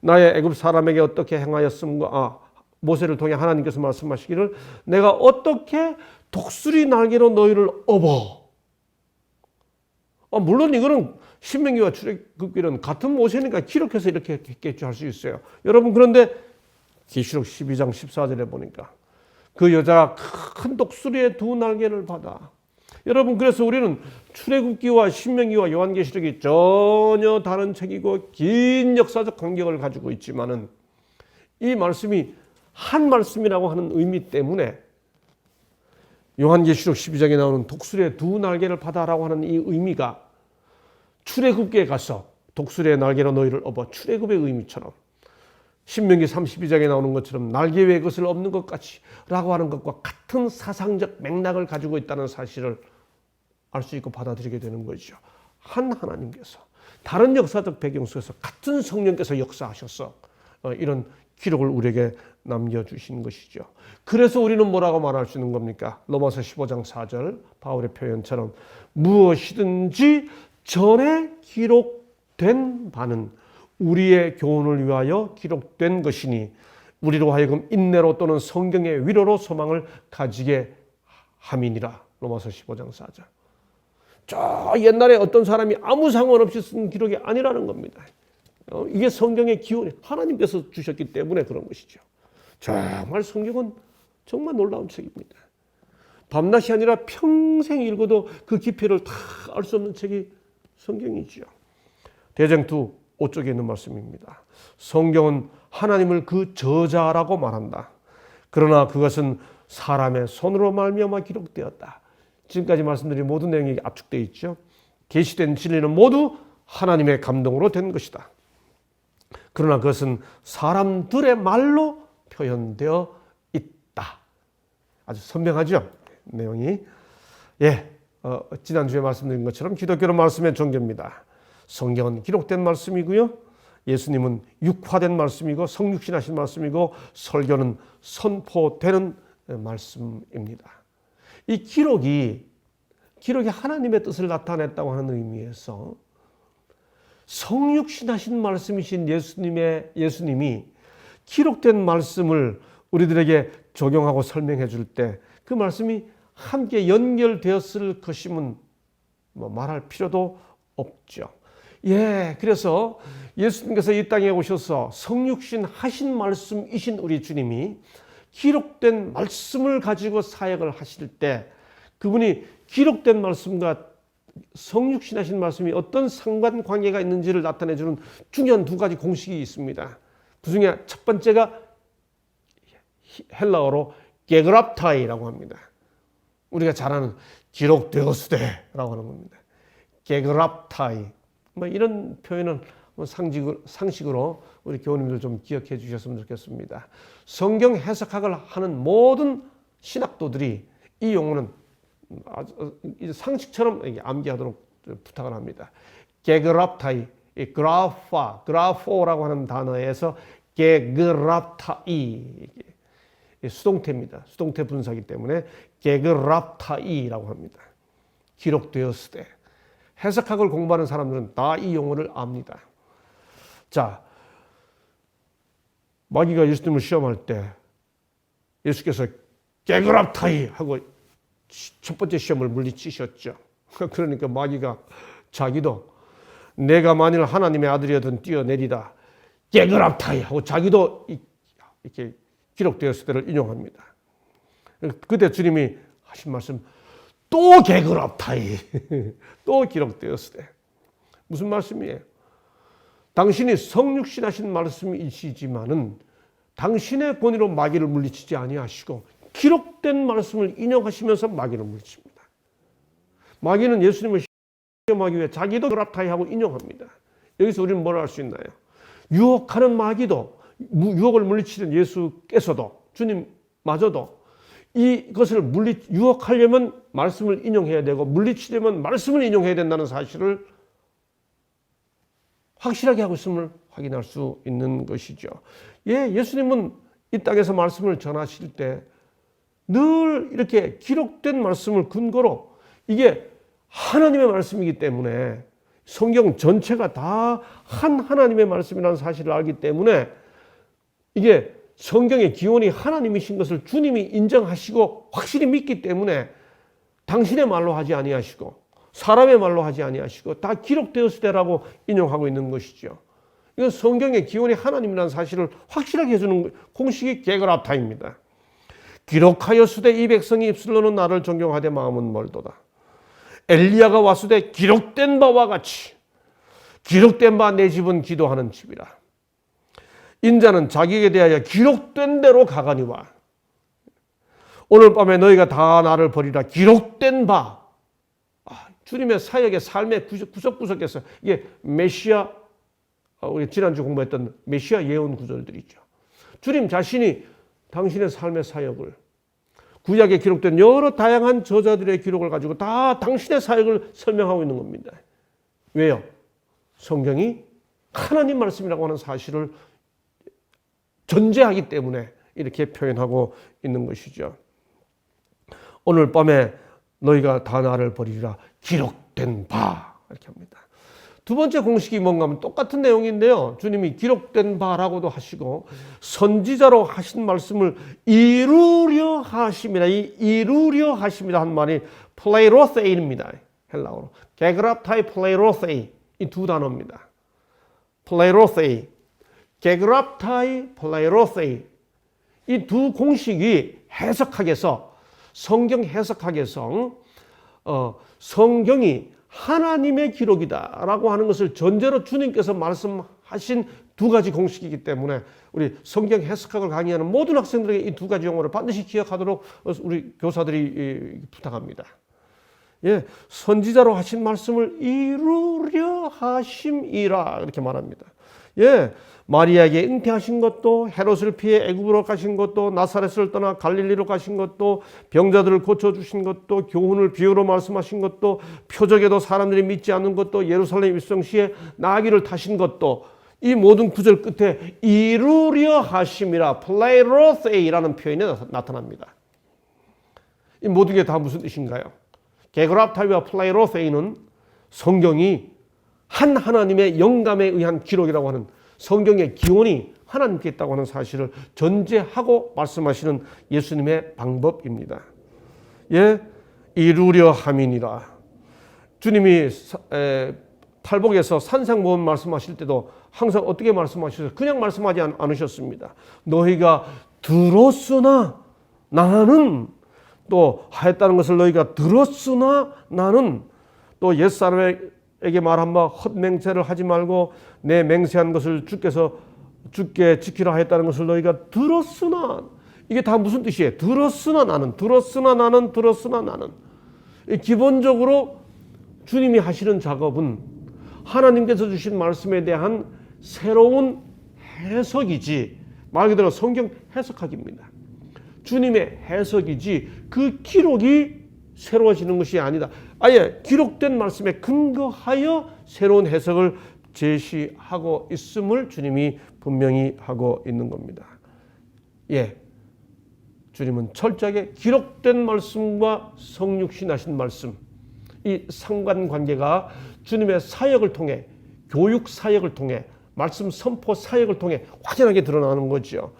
나의 애굽 사람에게 어떻게 행하였음과 모세를 통해 하나님께서 말씀하시기를 내가 어떻게 독수리 날개로 너희를 물론 이거는 신명기와 출애굽기는 같은 모세니까 기록해서 이렇게 했겠죠 할 수 있어요. 여러분 그런데 계시록 12장 14절에 보니까 그 여자가 큰 독수리의 두 날개를 받아. 여러분 그래서 우리는 출애굽기와 신명기와 요한계시록이 전혀 다른 책이고 긴 역사적 간격을 가지고 있지만은 이 말씀이 한 말씀이라고 하는 의미 때문에 요한계시록 12장에 나오는 독수리의 두 날개를 받아라고 하는 이 의미가 출애굽기에 가서 독수리의 날개로 너희를 업어 출애굽의 의미처럼 신명기 32장에 나오는 것처럼 날개 외에 것을 없는 것 같이 라고 하는 것과 같은 사상적 맥락을 가지고 있다는 사실을 알 수 있고 받아들이게 되는 거죠. 한 하나님께서 다른 역사적 배경 속에서 같은 성령께서 역사하셔서 이런 기록을 우리에게 남겨주신 것이죠. 그래서 우리는 뭐라고 말할 수 있는 겁니까? 로마서 15장 4절 바울의 표현처럼 무엇이든지 전에 기록된 바는 우리의 교훈을 위하여 기록된 것이니 우리로 하여금 인내로 또는 성경의 위로로 소망을 가지게 함이니라. 로마서 15장 4절. 저 옛날에 어떤 사람이 아무 상관없이 쓴 기록이 아니라는 겁니다. 이게 성경의 기원이 하나님께서 주셨기 때문에 그런 것이죠. 정말 성경은 정말 놀라운 책입니다. 밤낮이 아니라 평생 읽어도 그 깊이를 다 알 수 없는 책이 성경이죠. 대쟁투 5쪽에 있는 말씀입니다. 성경은 하나님을 그 저자라고 말한다. 그러나 그것은 사람의 손으로 말미암아 기록되었다. 지금까지 말씀드린 모든 내용이 압축되어 있죠. 계시된 진리는 모두 하나님의 감동으로 된 것이다. 그러나 그것은 사람들의 말로 표현되어 있다. 아주 선명하죠? 내용이. 지난주에 말씀드린 것처럼 기독교는 말씀의 종교입니다. 성경은 기록된 말씀이고요. 예수님은 육화된 말씀이고 성육신하신 말씀이고 설교는 선포되는 말씀입니다. 이 기록이 하나님의 뜻을 나타냈다고 하는 의미에서 성육신하신 말씀이신 예수님이 기록된 말씀을 우리들에게 적용하고 설명해 줄 때 그 말씀이 함께 연결되었을 것임은 말할 필요도 없죠. 그래서 예수님께서 이 땅에 오셔서 성육신 하신 말씀이신 우리 주님이 기록된 말씀을 가지고 사역을 하실 때 그분이 기록된 말씀과 성육신하신 말씀이 어떤 상관관계가 있는지를 나타내주는 중요한 두 가지 공식이 있습니다. 그 중에 첫 번째가 헬라어로 게그랍타이라고 합니다. 우리가 잘 아는 기록되었으되라고 하는 겁니다. 게그랍타이. 이런 표현은 상식으로 우리 교우님들 좀 기억해 주셨으면 좋겠습니다. 성경 해석학을 하는 모든 신학도들이 이 용어는 상식처럼 암기하도록 부탁을 합니다. 게그랍타이, 그라포라고 하는 단어에서 게그랍타이, 수동태입니다. 수동태 분사이기 때문에 게그랍타이라고 합니다. 기록되었으되. 해석학을 공부하는 사람들은 다 이 용어를 압니다. 자, 마귀가 예수님을 시험할 때 예수께서 게그랍타이 하고 첫 번째 시험을 물리치셨죠. 그러니까 마귀가 자기도 내가 만일 하나님의 아들이어든 뛰어내리다 게그랍타이 하고 자기도 이렇게 기록되었을 때를 인용합니다. 그때 주님이 하신 말씀 또 게그랍타이 또 기록되었을 때 무슨 말씀이에요? 당신이 성육신하신 말씀이시지만은 당신의 권위로 마귀를 물리치지 아니하시고 기록된 말씀을 인용하시면서 마귀를 물리칩니다. 마귀는 예수님을 시험하기 위해 자기도 그랍타이하고 인용합니다. 여기서 우리는 뭘 알 수 있나요? 유혹하는 마귀도 유혹을 물리치는 예수께서도 주님마저도 이것을 유혹하려면 말씀을 인용해야 되고 물리치려면 말씀을 인용해야 된다는 사실을 확실하게 하고 있음을 확인할 수 있는 것이죠. 예수님은 이 땅에서 말씀을 전하실 때 늘 이렇게 기록된 말씀을 근거로 이게 하나님의 말씀이기 때문에 성경 전체가 다 한 하나님의 말씀이라는 사실을 알기 때문에 이게 성경의 기원이 하나님이신 것을 주님이 인정하시고 확실히 믿기 때문에 당신의 말로 하지 아니하시고 사람의 말로 하지 아니하시고 다 기록되었으되라고 인용하고 있는 것이죠. 이건 성경의 기원이 하나님이라는 사실을 확실하게 해주는 공식이 게그랍타입니다. 기록하였으되 이 백성이 입술로는 나를 존경하되 마음은 멀도다. 엘리야가 왔으되 기록된 바와 같이 기록된 바 내 집은 기도하는 집이라. 인자는 자기에게 대하여 기록된 대로 가거니와 오늘 밤에 너희가 다 나를 버리라. 기록된 바. 주님의 사역의 삶의 구석구석에서 이게 메시아, 우리 지난주 공부했던 메시아 예언 구절들이죠. 주님 자신이 당신의 삶의 사역을 구약에 기록된 여러 다양한 저자들의 기록을 가지고 다 당신의 사역을 설명하고 있는 겁니다. 왜요? 성경이 하나님 말씀이라고 하는 사실을 전제하기 때문에 이렇게 표현하고 있는 것이죠. 오늘 밤에 너희가 다 나를 버리리라. 기록된 바. 이렇게 합니다. 두 번째 공식이 뭔가 하면 똑같은 내용인데요. 주님이 기록된 바라고도 하시고 선지자로 하신 말씀을 이루려 하심이라. 이 이루려 하심이라 한 말이 플레이로세이입니다. 헬라어로. 게그랍타이 플레이로세이. 이 두 단어입니다. 플레이로세이. 게그랍타이 플레이로세이. 이 두 공식이 해석학에서 성경 해석학에서 성경이 하나님의 기록이다라고 하는 것을 전제로 주님께서 말씀하신 두 가지 공식이기 때문에 우리 성경 해석학을 강의하는 모든 학생들에게 이 두 가지 용어를 반드시 기억하도록 우리 교사들이 부탁합니다. 예, 선지자로 하신 말씀을 이루려 하심이라 이렇게 말합니다. 예, 마리아에게 잉태하신 것도 헤롯을 피해 애굽으로 가신 것도 나사렛을 떠나 갈릴리로 가신 것도 병자들을 고쳐주신 것도 교훈을 비유로 말씀하신 것도 표적에도 사람들이 믿지 않는 것도 예루살렘 입성시에 나귀를 타신 것도 이 모든 구절 끝에 이루려 하심이라 플레이로세이라는 표현이 나타납니다. 이 모든 게 다 무슨 뜻인가요? 게그랍타이와 플레이로세이는 성경이 한 하나님의 영감에 의한 기록이라고 하는 성경의 기원이 하나님께 있다고 하는 사실을 전제하고 말씀하시는 예수님의 방법입니다. 예, 이루려 함이니라. 주님이 탈복에서 산상모험 말씀하실 때도 항상 어떻게 말씀하셨어요? 그냥 말씀하지 않으셨습니다. 너희가 들었으나 나는 또 하였다는 것을 너희가 들었으나 나는 또 옛사람에게 말한 바 헛맹세를 하지 말고 내 맹세한 것을 주께 지키라 하였다는 것을 너희가 들었으나 이게 다 무슨 뜻이에요? 들었으나 나는 들었으나 나는 들었으나 나는 기본적으로 주님이 하시는 작업은 하나님께서 주신 말씀에 대한 새로운 해석이지 말 그대로 성경 해석학입니다. 주님의 해석이지 그 기록이 새로워지는 것이 아니다. 아예 기록된 말씀에 근거하여 새로운 해석을 제시하고 있음을 주님이 분명히 하고 있는 겁니다. 예, 주님은 철저하게 기록된 말씀과 성육신하신 말씀 이 상관관계가 주님의 사역을 통해 교육 사역을 통해 말씀 선포 사역을 통해 확연하게 드러나는 거죠.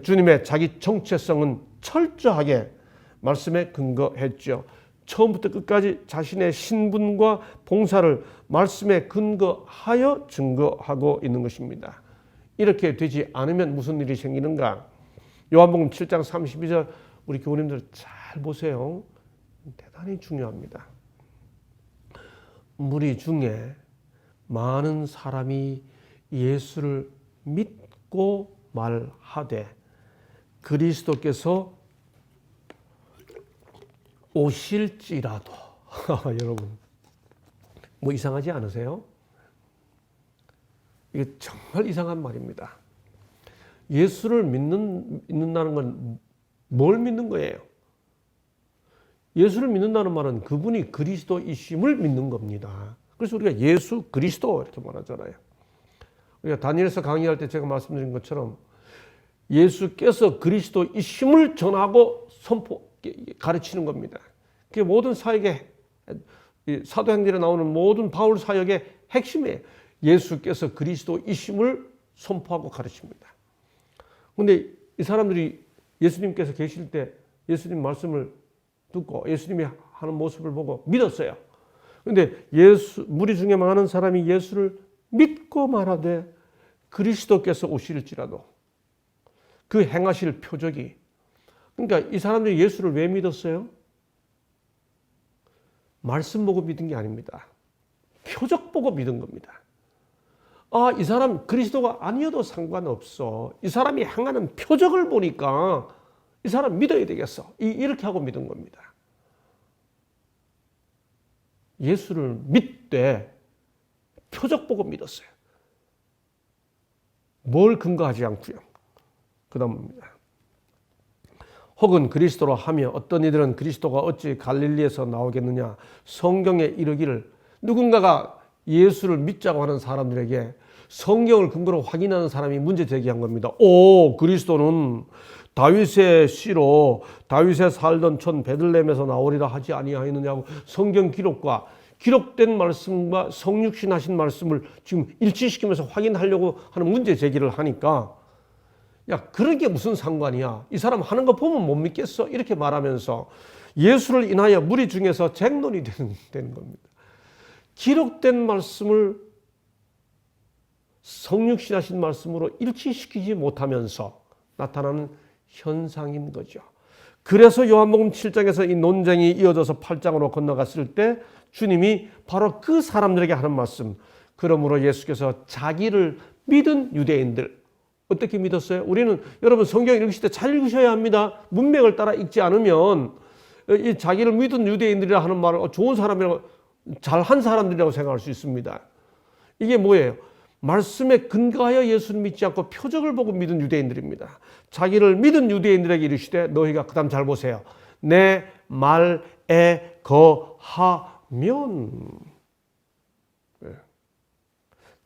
주님의 자기 정체성은 철저하게 말씀에 근거했죠. 처음부터 끝까지 자신의 신분과 봉사를 말씀에 근거하여 증거하고 있는 것입니다. 이렇게 되지 않으면 무슨 일이 생기는가? 요한복음 7장 32절 우리 교우님들 잘 보세요. 대단히 중요합니다. 무리 중에 많은 사람이 예수를 믿고 말하되 그리스도께서 오실지라도 여러분 뭐 이상하지 않으세요? 이게 정말 이상한 말입니다. 예수를 믿는다는 건 뭘 믿는 거예요? 예수를 믿는다는 말은 그분이 그리스도이심을 믿는 겁니다. 그래서 우리가 예수 그리스도 이렇게 말하잖아요. 우리가 다니엘서 강의할 때 제가 말씀드린 것처럼 예수께서 그리스도이심을 전하고 가르치는 겁니다. 그게 모든 사역의 사도행전에 나오는 모든 바울 사역의 핵심이에요. 예수께서 그리스도이심을 선포하고 가르칩니다. 그런데 이 사람들이 예수님께서 계실 때 예수님 말씀을 듣고 예수님이 하는 모습을 보고 믿었어요. 근데 무리 중에 많은 사람이 예수를 믿고 말하되 그리스도께서 오실지라도 그 행하실 표적이, 그러니까 이 사람들이 예수를 왜 믿었어요? 말씀 보고 믿은 게 아닙니다. 표적 보고 믿은 겁니다. 아, 이 사람 그리스도가 아니어도 상관없어. 이 사람이 행하는 표적을 보니까 이 사람 믿어야 되겠어. 이렇게 하고 믿은 겁니다. 예수를 믿되 표적 보고 믿었어요. 뭘 근거하지 않고요. 그 다음입니다. 혹은 그리스도로 하며 어떤 이들은 그리스도가 어찌 갈릴리에서 나오겠느냐. 성경에 이르기를, 누군가가 예수를 믿자고 하는 사람들에게 성경을 근거로 확인하는 사람이 문제 제기한 겁니다. 오, 그리스도는 다윗의 씨로 다윗의 살던 촌 베들레헴에서 나오리라 하지 아니하였느냐고, 성경 기록과 기록된 말씀과 성육신 하신 말씀을 지금 일치시키면서 확인하려고 하는 문제 제기를 하니까, 야, 그런 게 무슨 상관이야. 이 사람 하는 거 보면 못 믿겠어. 이렇게 말하면서 예수를 인하여 무리 중에서 쟁론이 되는 겁니다. 기록된 말씀을 성육신 하신 말씀으로 일치시키지 못하면서 나타나는 현상인 거죠. 그래서 요한복음 7장에서 이 논쟁이 이어져서 8장으로 건너갔을 때 주님이 바로 그 사람들에게 하는 말씀, 그러므로 예수께서 자기를 믿은 유대인들, 어떻게 믿었어요? 우리는 여러분 성경 읽으실 때 잘 읽으셔야 합니다. 문맥을 따라 읽지 않으면 이 자기를 믿은 유대인들이라 하는 말을 좋은 사람이라고, 잘한 사람들이라고 생각할 수 있습니다. 이게 뭐예요? 말씀에 근거하여 예수를 믿지 않고 표적을 보고 믿은 유대인들입니다. 자기를 믿은 유대인들에게 이르시되 너희가 그 다음 잘 보세요. 내 말에 거하면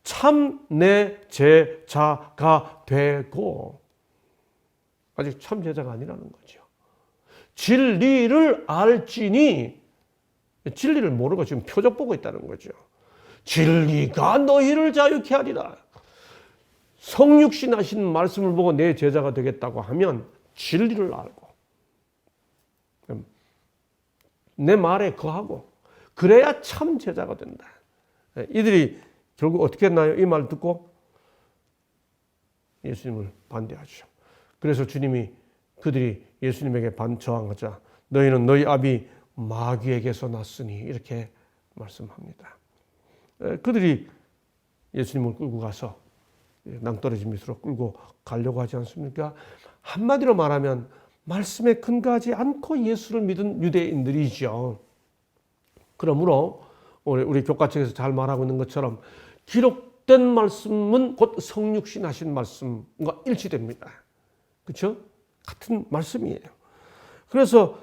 참 내 제자가 되고, 아직 참 제자가 아니라는 거죠. 진리를 알지니, 진리를 모르고 지금 표적 보고 있다는 거죠. 진리가 너희를 자유케 하리라. 성육신 하신 말씀을 보고 내 제자가 되겠다고 하면 진리를 알고 내 말에 거하고, 그래야 참 제자가 된다. 이들이 결국 어떻게 했나요? 이 말 듣고 예수님을 반대하죠. 그래서 주님이 그들이 예수님에게 저항하자 너희는 너희 아비 마귀에게서 났으니 이렇게 말씀합니다. 그들이 예수님을 끌고 가서 낭떠러지 밑으로 끌고 가려고 하지 않습니까? 한마디로 말하면 말씀에 근거하지 않고 예수를 믿은 유대인들이죠. 그러므로 우리 교과 책에서 잘 말하고 있는 것처럼 기록된 말씀은 곧 성육신 하신 말씀과 일치됩니다. 그렇죠? 같은 말씀이에요. 그래서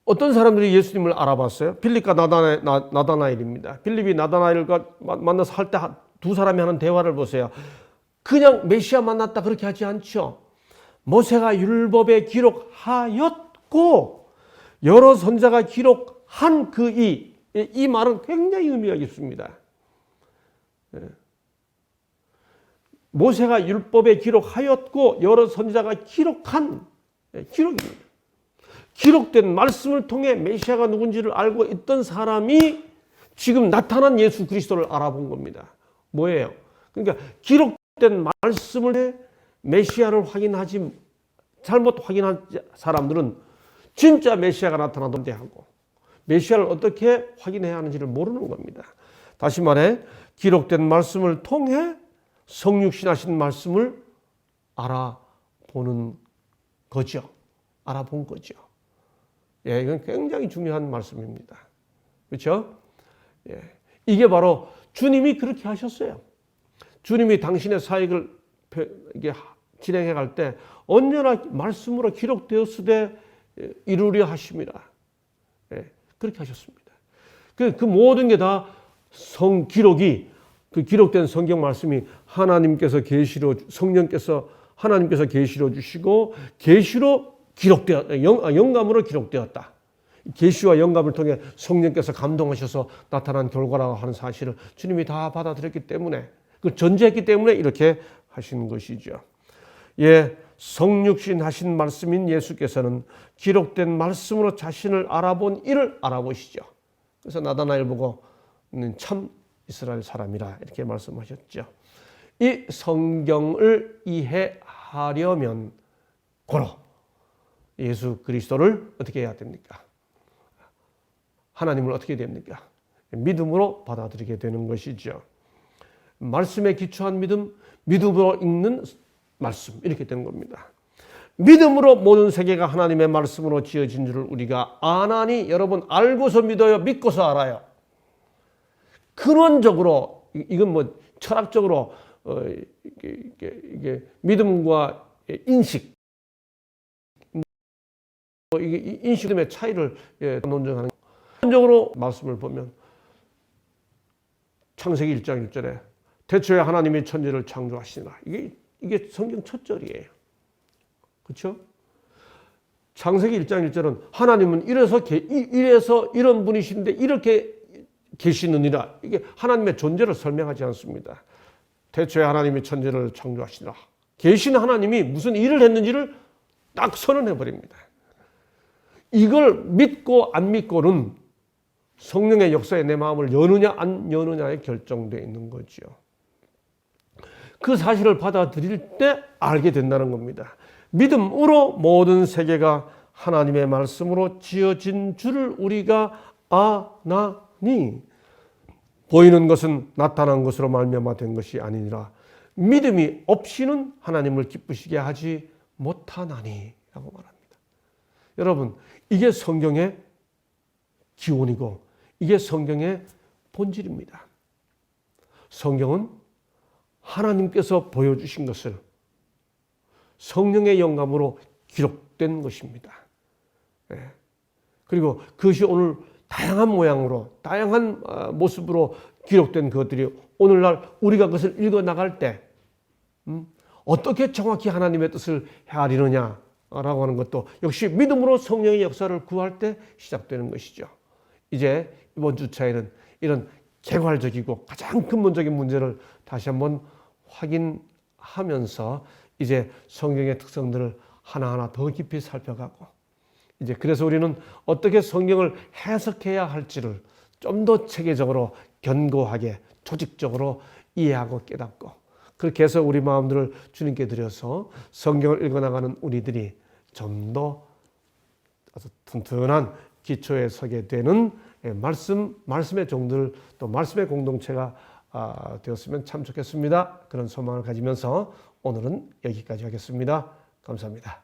어떤 사람들이 예수님을 알아봤어요? 빌립과 나다나엘입니다. 빌립이 나다나엘과 만나서 할 때 두 사람이 하는 대화를 보세요. 그냥 메시아 만났다 그렇게 하지 않죠. 모세가 율법에 기록하였고 여러 선자가 기록한 이 말은 굉장히 의미가 있습니다. 모세가 율법에 기록하였고 여러 선지자가 기록한 기록입니다. 기록된 말씀을 통해 메시아가 누군지를 알고 있던 사람이 지금 나타난 예수 그리스도를 알아본 겁니다. 뭐예요? 그러니까 기록된 말씀을 해 메시아를 잘못 확인한 사람들은 진짜 메시아가 나타나던데 하고 메시아를 어떻게 확인해야 하는지를 모르는 겁니다. 다시 말해 기록된 말씀을 통해 성육신하신 말씀을 알아보는 거죠. 알아본 거죠. 예, 이건 굉장히 중요한 말씀입니다. 그렇죠? 예, 이게 바로 주님이 그렇게 하셨어요. 주님이 당신의 사역을 진행해 갈 때 언제나 말씀으로 기록되었으되 이루려 하십니다. 예, 그렇게 하셨습니다. 그 모든 게 다 기록이, 그 기록된 성경 말씀이 성령께서 하나님께서 계시로 주시고 계시로 영감으로 기록되었다. 계시와 영감을 통해 성령께서 감동하셔서 나타난 결과라고 하는 사실을 주님이 다 받아들였기 때문에, 그걸 전제했기 때문에 이렇게 하신 것이죠. 예, 성육신 하신 말씀인 예수께서는 기록된 말씀으로 자신을 알아본 이를 알아보시죠. 그래서 나다나엘 보고 참 이스라엘 사람이라 이렇게 말씀하셨죠. 이 성경을 이해하려면 고로 예수 그리스도를 어떻게 해야 됩니까? 하나님을 어떻게 됩니까? 믿음으로 받아들이게 되는 것이죠. 말씀에 기초한 믿음, 믿음으로 읽는 말씀 이렇게 되는 겁니다. 믿음으로 모든 세계가 하나님의 말씀으로 지어진 줄을 우리가 아나니 여러분 알고서 믿어요? 믿고서 알아요? 근원적으로 이건 뭐 철학적으로 이게 믿음과 인식 이게 인식의 차이를 논증하는 근원적으로 말씀을 보면 창세기 1장 1절에 태초에 하나님이 천지를 창조하시니라 이게 성경 첫 절이에요. 그렇죠? 창세기 1장 1절은 하나님은 이래서 이런 분이신데 이렇게 계시느니라. 이게 하나님의 존재를 설명하지 않습니다. 태초에 하나님이 천지를 창조하시니라. 계신 하나님이 무슨 일을 했는지를 딱 선언해 버립니다. 이걸 믿고 안 믿고는 성령의 역사에 내 마음을 여느냐 안 여느냐에 결정되어 있는 거죠. 그 사실을 받아들일 때 알게 된다는 겁니다. 믿음으로 모든 세계가 하나님의 말씀으로 지어진 줄을 우리가 아나니 보이는 것은 나타난 것으로 말미암아 된 것이 아니니라. 믿음이 없이는 하나님을 기쁘시게 하지 못하나니 라고 말합니다. 여러분 이게 성경의 기원이고 이게 성경의 본질입니다. 성경은 하나님께서 보여주신 것을 성령의 영감으로 기록된 것입니다. 그리고 그것이 오늘 다양한 모양으로 다양한 모습으로 기록된 것들이 오늘날 우리가 그것을 읽어나갈 때 어떻게 정확히 하나님의 뜻을 헤아리느냐라고 하는 것도 역시 믿음으로 성령의 역사를 구할 때 시작되는 것이죠. 이제 이번 주차에는 이런 개괄적이고 가장 근본적인 문제를 다시 한번 확인하면서 이제 성경의 특성들을 하나하나 더 깊이 살펴가고 이제 그래서 우리는 어떻게 성경을 해석해야 할지를 좀 더 체계적으로 견고하게 조직적으로 이해하고 깨닫고 그렇게 해서 우리 마음들을 주님께 드려서 성경을 읽어나가는 우리들이 좀 더 아주 튼튼한 기초에 서게 되는 말씀의 종들 또 말씀의 공동체가 되었으면 참 좋겠습니다. 그런 소망을 가지면서 오늘은 여기까지 하겠습니다. 감사합니다.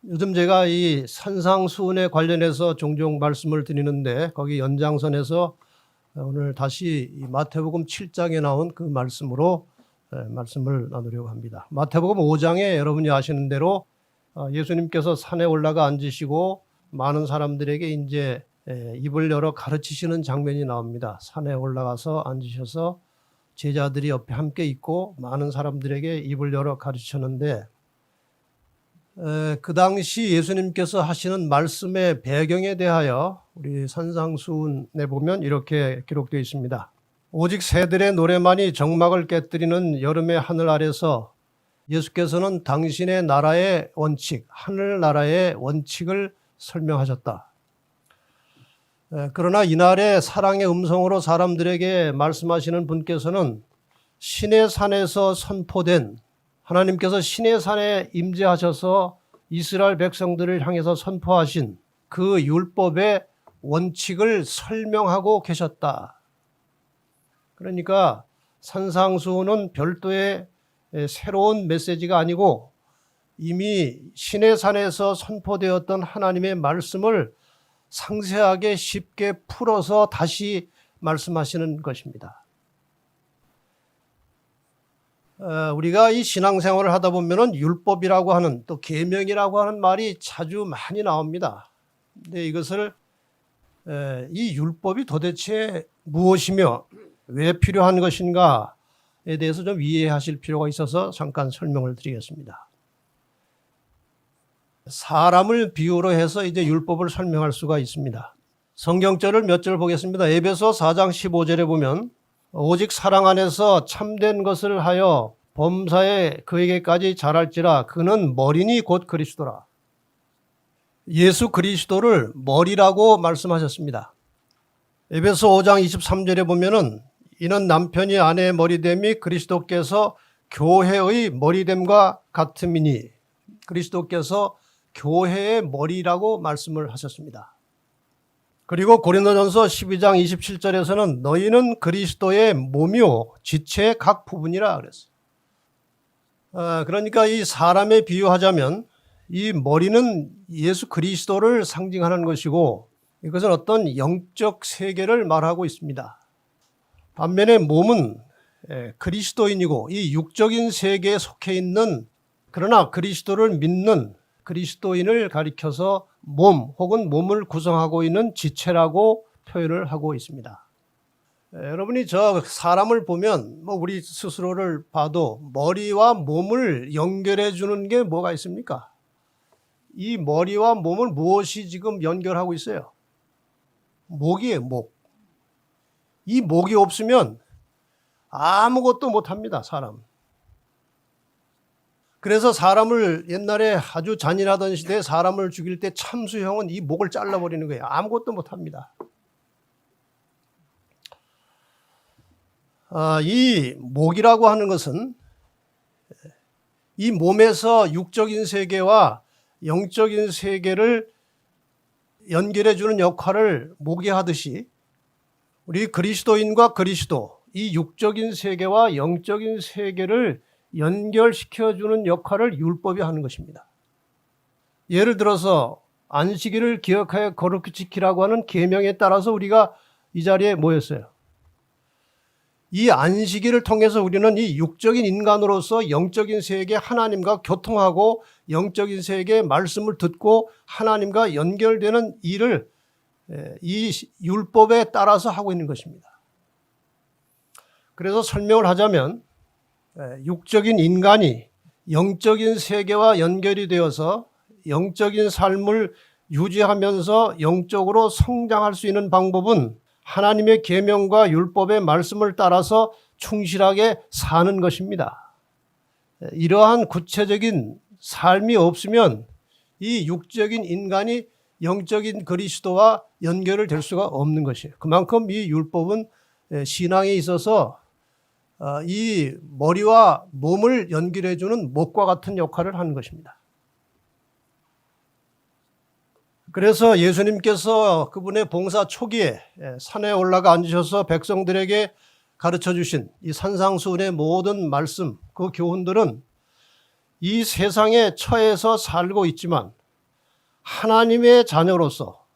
요즘 제가 이 산상수훈에 관련해서 종종 말씀을 드리는데 거기 연장선에서 오늘 다시 이 마태복음 7장에 나온 그 말씀으로 말씀을 나누려고 합니다. 마태복음 5장에 여러분이 아시는 대로 예수님께서 산에 올라가 앉으시고 많은 사람들에게 이제 입을 열어 가르치시는 장면이 나옵니다. 산에 올라가서 앉으셔서 제자들이 옆에 함께 있고 많은 사람들에게 입을 열어 가르치셨는데 그 당시 예수님께서 하시는 말씀의 배경에 대하여 우리 산상수훈에 보면 이렇게 기록되어 있습니다. 오직 새들의 노래만이 정막을 깨뜨리는 여름의 하늘 아래서 예수께서는 당신의 나라의 원칙, 하늘나라의 원칙을 설명하셨다. 그러나 이날의 사랑의 음성으로 사람들에게 말씀하시는 분께서는 신의 산에서 선포된 하나님께서 신의 산에 임재하셔서 이스라엘 백성들을 향해서 선포하신 그 율법의 원칙을 설명하고 계셨다. 그러니까 산상수훈은 별도의 새로운 메시지가 아니고 이미 신의 산에서 선포되었던 하나님의 말씀을 상세하게 쉽게 풀어서 다시 말씀하시는 것입니다. 우리가 이 신앙생활을 하다 보면은 율법이라고 하는 또 계명이라고 하는 말이 자주 많이 나옵니다. 근데 이것을 이 율법이 도대체 무엇이며 왜 필요한 것인가에 대해서 좀 이해하실 필요가 있어서 잠깐 설명을 드리겠습니다. 사람을 비유로 해서 이제 율법을 설명할 수가 있습니다. 성경절을 몇 절 보겠습니다. 에베소 4장 15절에 보면 오직 사랑 안에서 참된 것을 하여 범사에 그에게까지 자랄지라. 그는 머리니 곧 그리스도라. 예수 그리스도를 머리라고 말씀하셨습니다. 에베소 5장 23절에 보면은 이는 남편이 아내의 머리됨이 그리스도께서 교회의 머리됨과 같음이니, 그리스도께서 교회의 머리라고 말씀을 하셨습니다. 그리고 고린도전서 12장 27절에서는 너희는 그리스도의 몸이요 지체의 각 부분이라 그랬어요. 그러니까 이 사람에 비유하자면 이 머리는 예수 그리스도를 상징하는 것이고, 이것은 어떤 영적 세계를 말하고 있습니다. 반면에 몸은 그리스도인이고 이 육적인 세계에 속해 있는, 그러나 그리스도를 믿는 그리스도인을 가리켜서 몸 혹은 몸을 구성하고 있는 지체라고 표현을 하고 있습니다. 여러분이 저 사람을 보면 우리 스스로를 봐도 머리와 몸을 연결해 주는 게 뭐가 있습니까? 이 머리와 몸을 무엇이 지금 연결하고 있어요? 목이에요, 목. 이 목이 없으면 아무것도 못합니다, 사람. 그래서 사람을 옛날에 아주 잔인하던 시대에 사람을 죽일 때 참수형은 이 목을 잘라버리는 거예요. 아무것도 못합니다. 이 목이라고 하는 것은 이 몸에서 육적인 세계와 영적인 세계를 연결해 주는 역할을 목이 하듯이 우리 그리스도인과 그리스도, 이 육적인 세계와 영적인 세계를 연결시켜 주는 역할을 율법이 하는 것입니다. 예를 들어서 안식일을 기억하여 거룩히 지키라고 하는 계명에 따라서 우리가 이 자리에 모였어요. 이 안식일을 통해서 우리는 이 육적인 인간으로서 영적인 세계 하나님과 교통하고 영적인 세계의 말씀을 듣고 하나님과 연결되는 일을 이 율법에 따라서 하고 있는 것입니다. 그래서 설명을 하자면 육적인 인간이 영적인 세계와 연결이 되어서 영적인 삶을 유지하면서 영적으로 성장할 수 있는 방법은 하나님의 계명과 율법의 말씀을 따라서 충실하게 사는 것입니다. 이러한 구체적인 삶이 없으면 이 육적인 인간이 영적인 그리스도와 연결을 될 수가 없는 것이에요. 그만큼 이 율법은 신앙에 있어서 이 머리와 몸을 연결해 주는 목과 같은 역할을 하는 것입니다. 그래서 예수님께서 그분의 봉사 초기에 산에 올라가 앉으셔서 백성들에게 가르쳐 주신 이 산상수훈의 모든 말씀, 그 교훈들은 이 세상에 처해서 살고 있지만 하나님의 자녀로서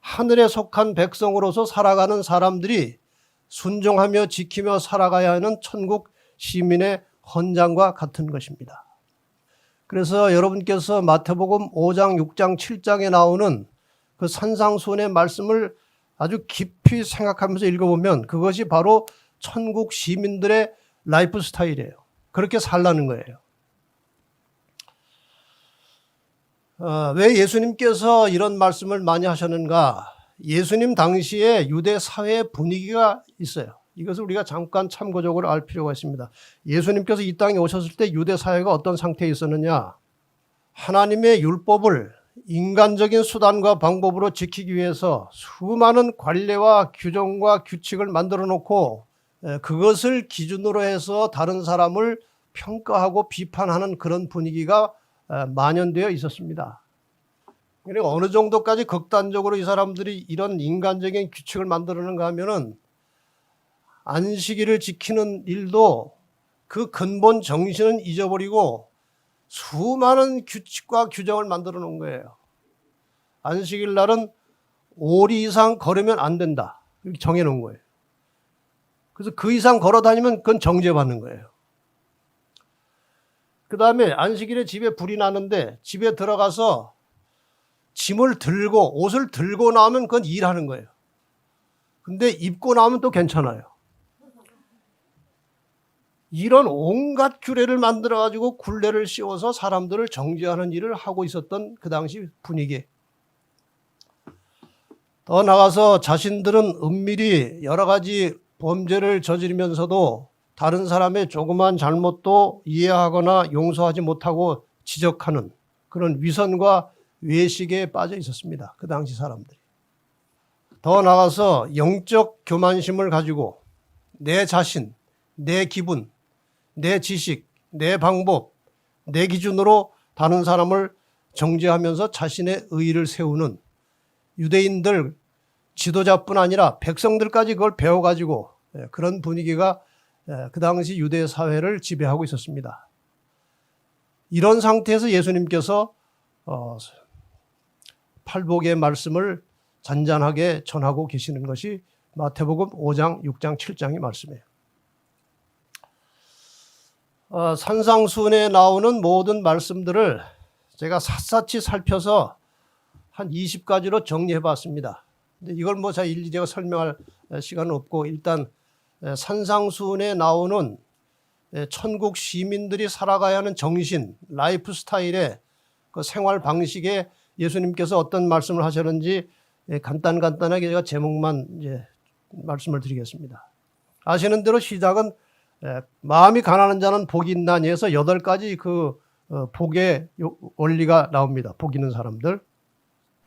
하늘에 속한 백성으로서 살아가는 사람들이 순종하며 지키며 살아가야 하는 천국 시민의 헌장과 같은 것입니다. 그래서 여러분께서 마태복음 5장, 6장, 7장에 나오는 그 산상수훈의 말씀을 아주 깊이 생각하면서 읽어보면 그것이 바로 천국 시민들의 라이프 스타일이에요. 그렇게 살라는 거예요. 왜 예수님께서 이런 말씀을 많이 하셨는가? 예수님 당시에 유대 사회의 분위기가 있어요. 이것을 우리가 잠깐 참고적으로 알 필요가 있습니다. 예수님께서 이 땅에 오셨을 때 유대 사회가 어떤 상태에 있었느냐? 하나님의 율법을 인간적인 수단과 방법으로 지키기 위해서 수많은 관례와 규정과 규칙을 만들어 놓고 그것을 기준으로 해서 다른 사람을 평가하고 비판하는 그런 분위기가 만연되어 있었습니다. 그러니까 어느 정도까지 극단적으로 이 사람들이 이런 인간적인 규칙을 만들어내는가 하면은 안식일을 지키는 일도 그 근본 정신은 잊어버리고 수많은 규칙과 규정을 만들어 놓은 거예요. 안식일 날은 5리 이상 걸으면 안 된다. 이렇게 정해 놓은 거예요. 그래서 그 이상 걸어 다니면 그건 정죄받는 거예요. 그 다음에 안식일에 집에 불이 나는데 집에 들어가서 짐을 들고 옷을 들고 나오면 그건 일하는 거예요. 근데 입고 나오면 또 괜찮아요. 이런 온갖 규례를 만들어가지고 굴레를 씌워서 사람들을 정죄하는 일을 하고 있었던 그 당시 분위기. 더 나가서 자신들은 은밀히 여러 가지 범죄를 저지르면서도 다른 사람의 조그만 잘못도 이해하거나 용서하지 못하고 지적하는 그런 위선과 외식에 빠져 있었습니다. 그 당시 사람들이. 더 나아가서 영적 교만심을 가지고 내 자신, 내 기분, 내 지식, 내 방법, 내 기준으로 다른 사람을 정죄하면서 자신의 의의를 세우는 유대인들 지도자뿐 아니라 백성들까지 그걸 배워가지고 그런 분위기가 그 당시 유대 사회를 지배하고 있었습니다. 이런 상태에서 예수님께서 팔복의 말씀을 잔잔하게 전하고 계시는 것이 마태복음 5장, 6장, 7장의 말씀이에요. 산상수훈에 나오는 모든 말씀들을 제가 샅샅이 살펴서 한 20가지로 정리해 봤습니다. 근데 이걸 뭐 제가 일일이 제가 설명할 시간은 없고 일단 산상수훈에 나오는 천국 시민들이 살아가야 하는 정신, 라이프 스타일의 그 생활 방식에 예수님께서 어떤 말씀을 하셨는지 간단하게 제가 제목만 이제 말씀을 드리겠습니다. 아시는 대로 시작은 마음이 가난한 자는 복이 있나니에서 8가지 그 복의 원리가 나옵니다. 복 있는 사람들.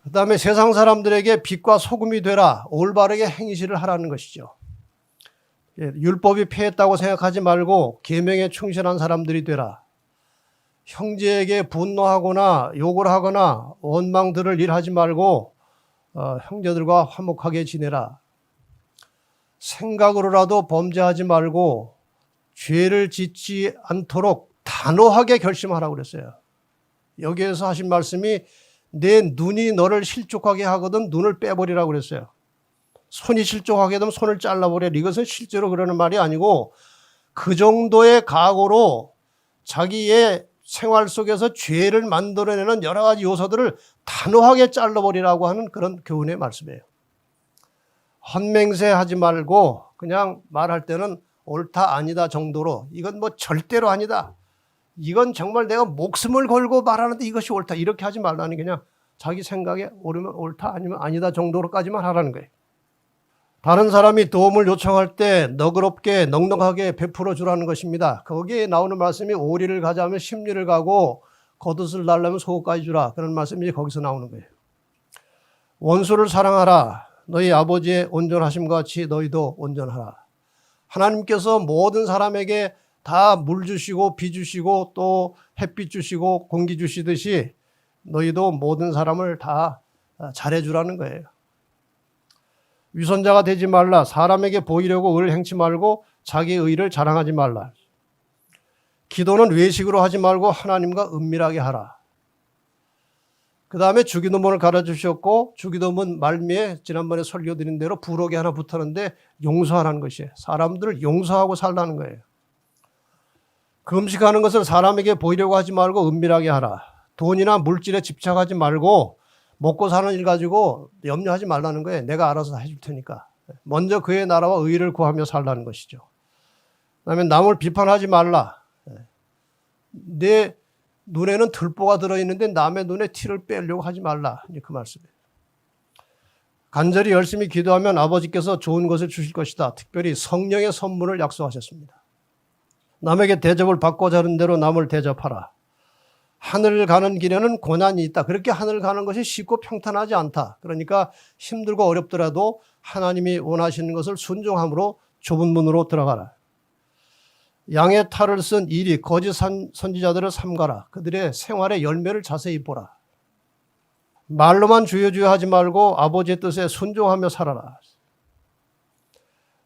그 다음에 세상 사람들에게 빛과 소금이 되라, 올바르게 행실을 하라는 것이죠. 율법이 폐했다고 생각하지 말고 계명에 충실한 사람들이 되라. 형제에게 분노하거나 욕을 하거나 원망 들을 일 하지 말고 형제들과 화목하게 지내라. 생각으로라도 범죄하지 말고 죄를 짓지 않도록 단호하게 결심하라고 그랬어요. 여기에서 하신 말씀이 내 눈이 너를 실족하게 하거든 눈을 빼버리라고 그랬어요. 손이 실족하게 되면 손을 잘라버려. 이것은 실제로 그러는 말이 아니고 그 정도의 각오로 자기의 생활 속에서 죄를 만들어내는 여러 가지 요소들을 단호하게 잘라버리라고 하는 그런 교훈의 말씀이에요. 헛맹세 하지 말고 그냥 말할 때는 옳다 아니다 정도로 이건 뭐 절대로 아니다. 이건 정말 내가 목숨을 걸고 말하는데 이것이 옳다. 이렇게 하지 말라니 그냥 자기 생각에 옳으면 옳다 아니면 아니다 정도로까지만 하라는 거예요. 다른 사람이 도움을 요청할 때 너그럽게 넉넉하게 베풀어 주라는 것입니다. 거기에 나오는 말씀이 오리를 가자면 십리를 가고 겉옷을 달라면 속옷까지 주라. 그런 말씀이 거기서 나오는 거예요. 원수를 사랑하라. 너희 아버지의 온전하심과 같이 너희도 온전하라. 하나님께서 모든 사람에게 다 물 주시고 비 주시고 또 햇빛 주시고 공기 주시듯이 너희도 모든 사람을 다 잘해주라는 거예요. 위선자가 되지 말라. 사람에게 보이려고 의를 행치 말고 자기 의를 자랑하지 말라. 기도는 외식으로 하지 말고 하나님과 은밀하게 하라. 그 다음에 주기도문을 가르쳐주셨고 주기도문 말미에 지난번에 설교드린 대로 부록이 하나 붙었는데 용서하라는 것이에요. 사람들을 용서하고 살라는 거예요. 금식하는 것을 사람에게 보이려고 하지 말고 은밀하게 하라. 돈이나 물질에 집착하지 말고 먹고 사는 일 가지고 염려하지 말라는 거예요. 내가 알아서 해줄 테니까. 먼저 그의 나라와 의를 구하며 살라는 것이죠. 그다음에 남을 비판하지 말라. 내 눈에는 들보가 들어있는데 남의 눈에 티를 빼려고 하지 말라. 이제 그 말씀이에요. 간절히 열심히 기도하면 아버지께서 좋은 것을 주실 것이다. 특별히 성령의 선물을 약속하셨습니다. 남에게 대접을 받고자 하는 대로 남을 대접하라. 하늘을 가는 길에는 고난이 있다. 그렇게 하늘을 가는 것이 쉽고 평탄하지 않다. 그러니까 힘들고 어렵더라도 하나님이 원하시는 것을 순종함으로 좁은 문으로 들어가라. 양의 탈을 쓴 이리 거짓 선지자들을 삼가라. 그들의 생활의 열매를 자세히 보라. 말로만 주여 주여 하지 말고 아버지의 뜻에 순종하며 살아라.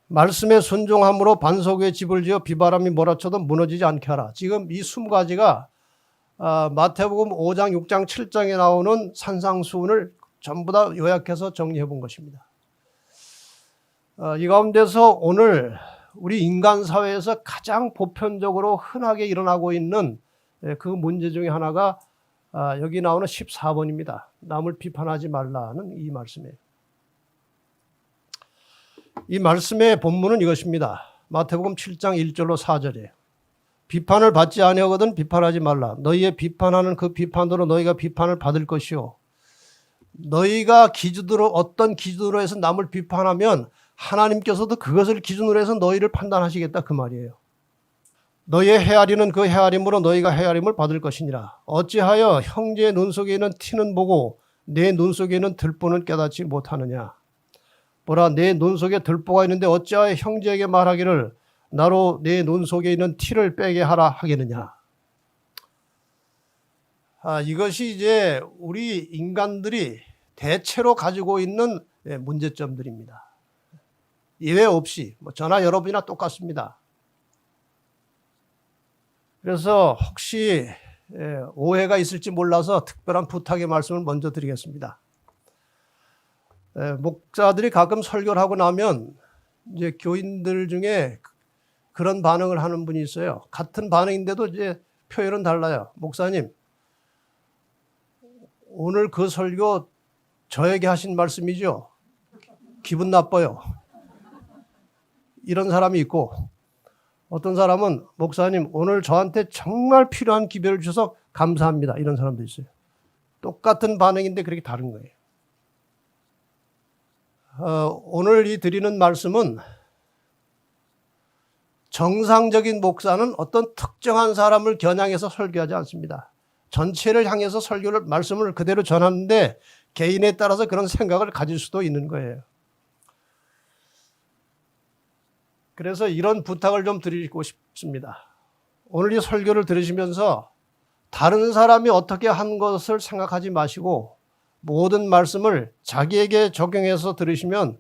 말씀에 순종함으로 반석 위에 집을 지어 비바람이 몰아쳐도 무너지지 않게 하라. 지금 이 20가지가 마태복음 5장, 6장, 7장에 나오는 산상수훈을 전부 다 요약해서 정리해 본 것입니다. 이 가운데서 오늘 우리 인간 사회에서 가장 보편적으로 흔하게 일어나고 있는 그 문제 중에 하나가 여기 나오는 14번입니다. 남을 비판하지 말라는 이 말씀이에요. 이 말씀의 본문은 이것입니다. 마태복음 7장 1절로 4절이에요. 비판을 받지 아니하거든 비판하지 말라. 너희의 비판하는 그 비판으로 너희가 비판을 받을 것이요. 너희가 기준으로 어떤 기준으로 해서 남을 비판하면 하나님께서도 그것을 기준으로 해서 너희를 판단하시겠다 그 말이에요. 너희의 헤아리는 그 헤아림으로 너희가 헤아림을 받을 것이니라. 어찌하여 형제의 눈 속에 있는 티는 보고 내 눈 속에 있는 들보는 깨닫지 못하느냐. 보라, 내 눈 속에 들보가 있는데 어찌하여 형제에게 말하기를 나로 내 눈 속에 있는 티를 빼게 하라 하겠느냐. 이것이 이제 우리 인간들이 대체로 가지고 있는 문제점들입니다. 예외 없이 저나 여러분이나 똑같습니다. 그래서 혹시 오해가 있을지 몰라서 특별한 부탁의 말씀을 먼저 드리겠습니다. 목사들이 가끔 설교를 하고 나면 이제 교인들 중에 그런 반응을 하는 분이 있어요. 같은 반응인데도 이제 표현은 달라요. 목사님, 오늘 그 설교 저에게 하신 말씀이죠? 기분 나빠요. 이런 사람이 있고, 어떤 사람은 목사님 오늘 저한테 정말 필요한 기별을 주셔서 감사합니다. 이런 사람도 있어요. 똑같은 반응인데 그렇게 다른 거예요. 오늘 이 드리는 말씀은 정상적인 목사는 어떤 특정한 사람을 겨냥해서 설교하지 않습니다. 전체를 향해서 말씀을 그대로 전하는데 개인에 따라서 그런 생각을 가질 수도 있는 거예요. 그래서 이런 부탁을 좀 드리고 싶습니다. 오늘 이 설교를 들으시면서 다른 사람이 어떻게 한 것을 생각하지 마시고 모든 말씀을 자기에게 적용해서 들으시면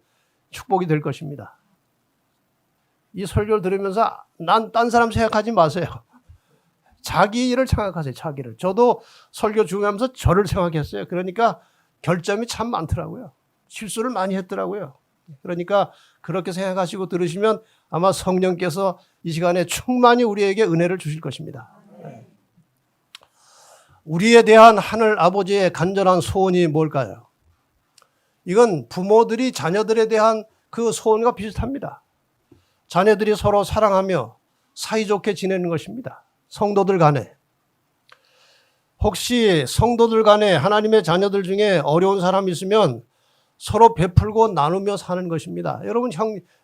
축복이 될 것입니다. 이 설교를 들으면서 난 딴 사람 생각하지 마세요. 자기 일을 생각하세요. 자기를. 저도 설교 준비하면서 저를 생각했어요. 그러니까 결점이 참 많더라고요. 실수를 많이 했더라고요. 그러니까 그렇게 생각하시고 들으시면 아마 성령께서 이 시간에 충만히 우리에게 은혜를 주실 것입니다. 우리에 대한 하늘 아버지의 간절한 소원이 뭘까요? 이건 부모들이 자녀들에 대한 그 소원과 비슷합니다. 자녀들이 서로 사랑하며 사이좋게 지내는 것입니다. 성도들 간에. 혹시 성도들 간에 하나님의 자녀들 중에 어려운 사람이 있으면 서로 베풀고 나누며 사는 것입니다.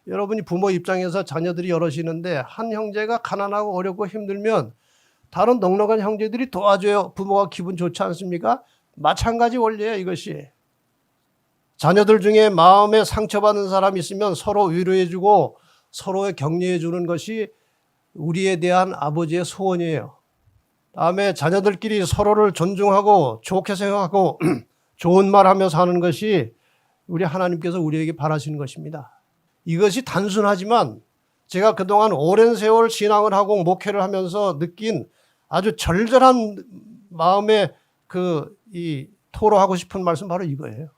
여러분이 부모 입장에서 자녀들이 여럿이는데 한 형제가 가난하고 어렵고 힘들면 다른 넉넉한 형제들이 도와줘요. 부모가 기분 좋지 않습니까? 마찬가지 원리예요, 이것이. 자녀들 중에 마음에 상처받는 사람이 있으면 서로 위로해주고 서로의 격려해주는 것이 우리에 대한 아버지의 소원이에요. 다음에 자녀들끼리 서로를 존중하고 좋게 생각하고 좋은 말하며 사는 것이 우리 하나님께서 우리에게 바라시는 것입니다. 이것이 단순하지만 제가 그동안 오랜 세월 신앙을 하고 목회를 하면서 느낀 아주 절절한 마음에 토로하고 싶은 말씀 바로 이거예요.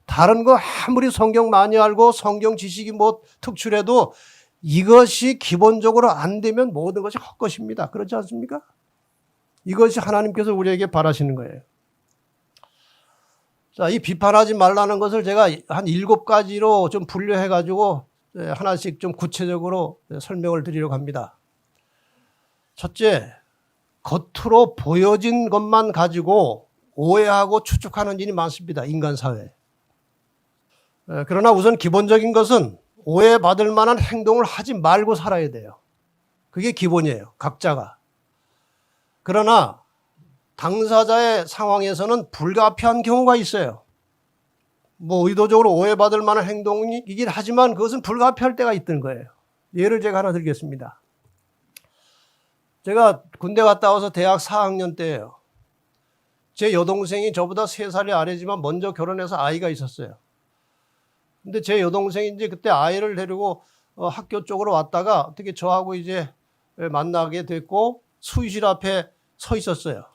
다른 거 아무리 성경 많이 알고 성경 지식이 특출해도 이것이 기본적으로 안 되면 모든 것이 헛것입니다. 그렇지 않습니까? 이것이 하나님께서 우리에게 바라시는 거예요. 자, 이 비판하지 말라는 것을 제가 한 7가지로 좀 분류해가지고 하나씩 좀 구체적으로 설명을 드리려고 합니다. 첫째, 겉으로 보여진 것만 가지고 오해하고 추측하는 일이 많습니다. 인간 사회에. 그러나 우선 기본적인 것은 오해받을 만한 행동을 하지 말고 살아야 돼요. 그게 기본이에요. 각자가. 그러나 당사자의 상황에서는 불가피한 경우가 있어요. 의도적으로 오해받을 만한 행동이긴 하지만 그것은 불가피할 때가 있던 거예요. 예를 제가 하나 드리겠습니다. 제가 군대 갔다 와서 대학 4학년 때예요. 제 여동생이 저보다 3살이 아래지만 먼저 결혼해서 아이가 있었어요. 근데 제 여동생이 이제 그때 아이를 데리고 학교 쪽으로 왔다가 어떻게 저하고 이제 만나게 됐고 수의실 앞에 서 있었어요.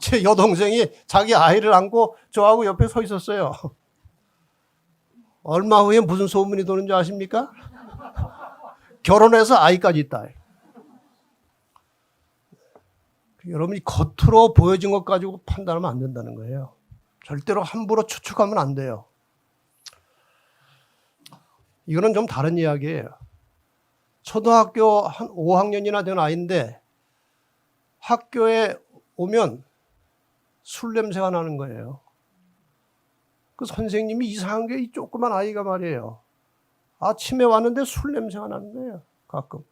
제 여동생이 자기 아이를 안고 저하고 옆에 서 있었어요. 얼마 후에 무슨 소문이 도는 줄 아십니까? 결혼해서 아이까지 있다. 여러분이 겉으로 보여진 것 가지고 판단하면 안 된다는 거예요. 절대로 함부로 추측하면 안 돼요. 이거는 좀 다른 이야기예요. 초등학교 한 5학년이나 된 아이인데 학교에 오면 술 냄새가 나는 거예요. 그 선생님이 이상한 게 이 조그만 아이가 말이에요. 아침에 왔는데 술 냄새가 나는 거예요. 가끔.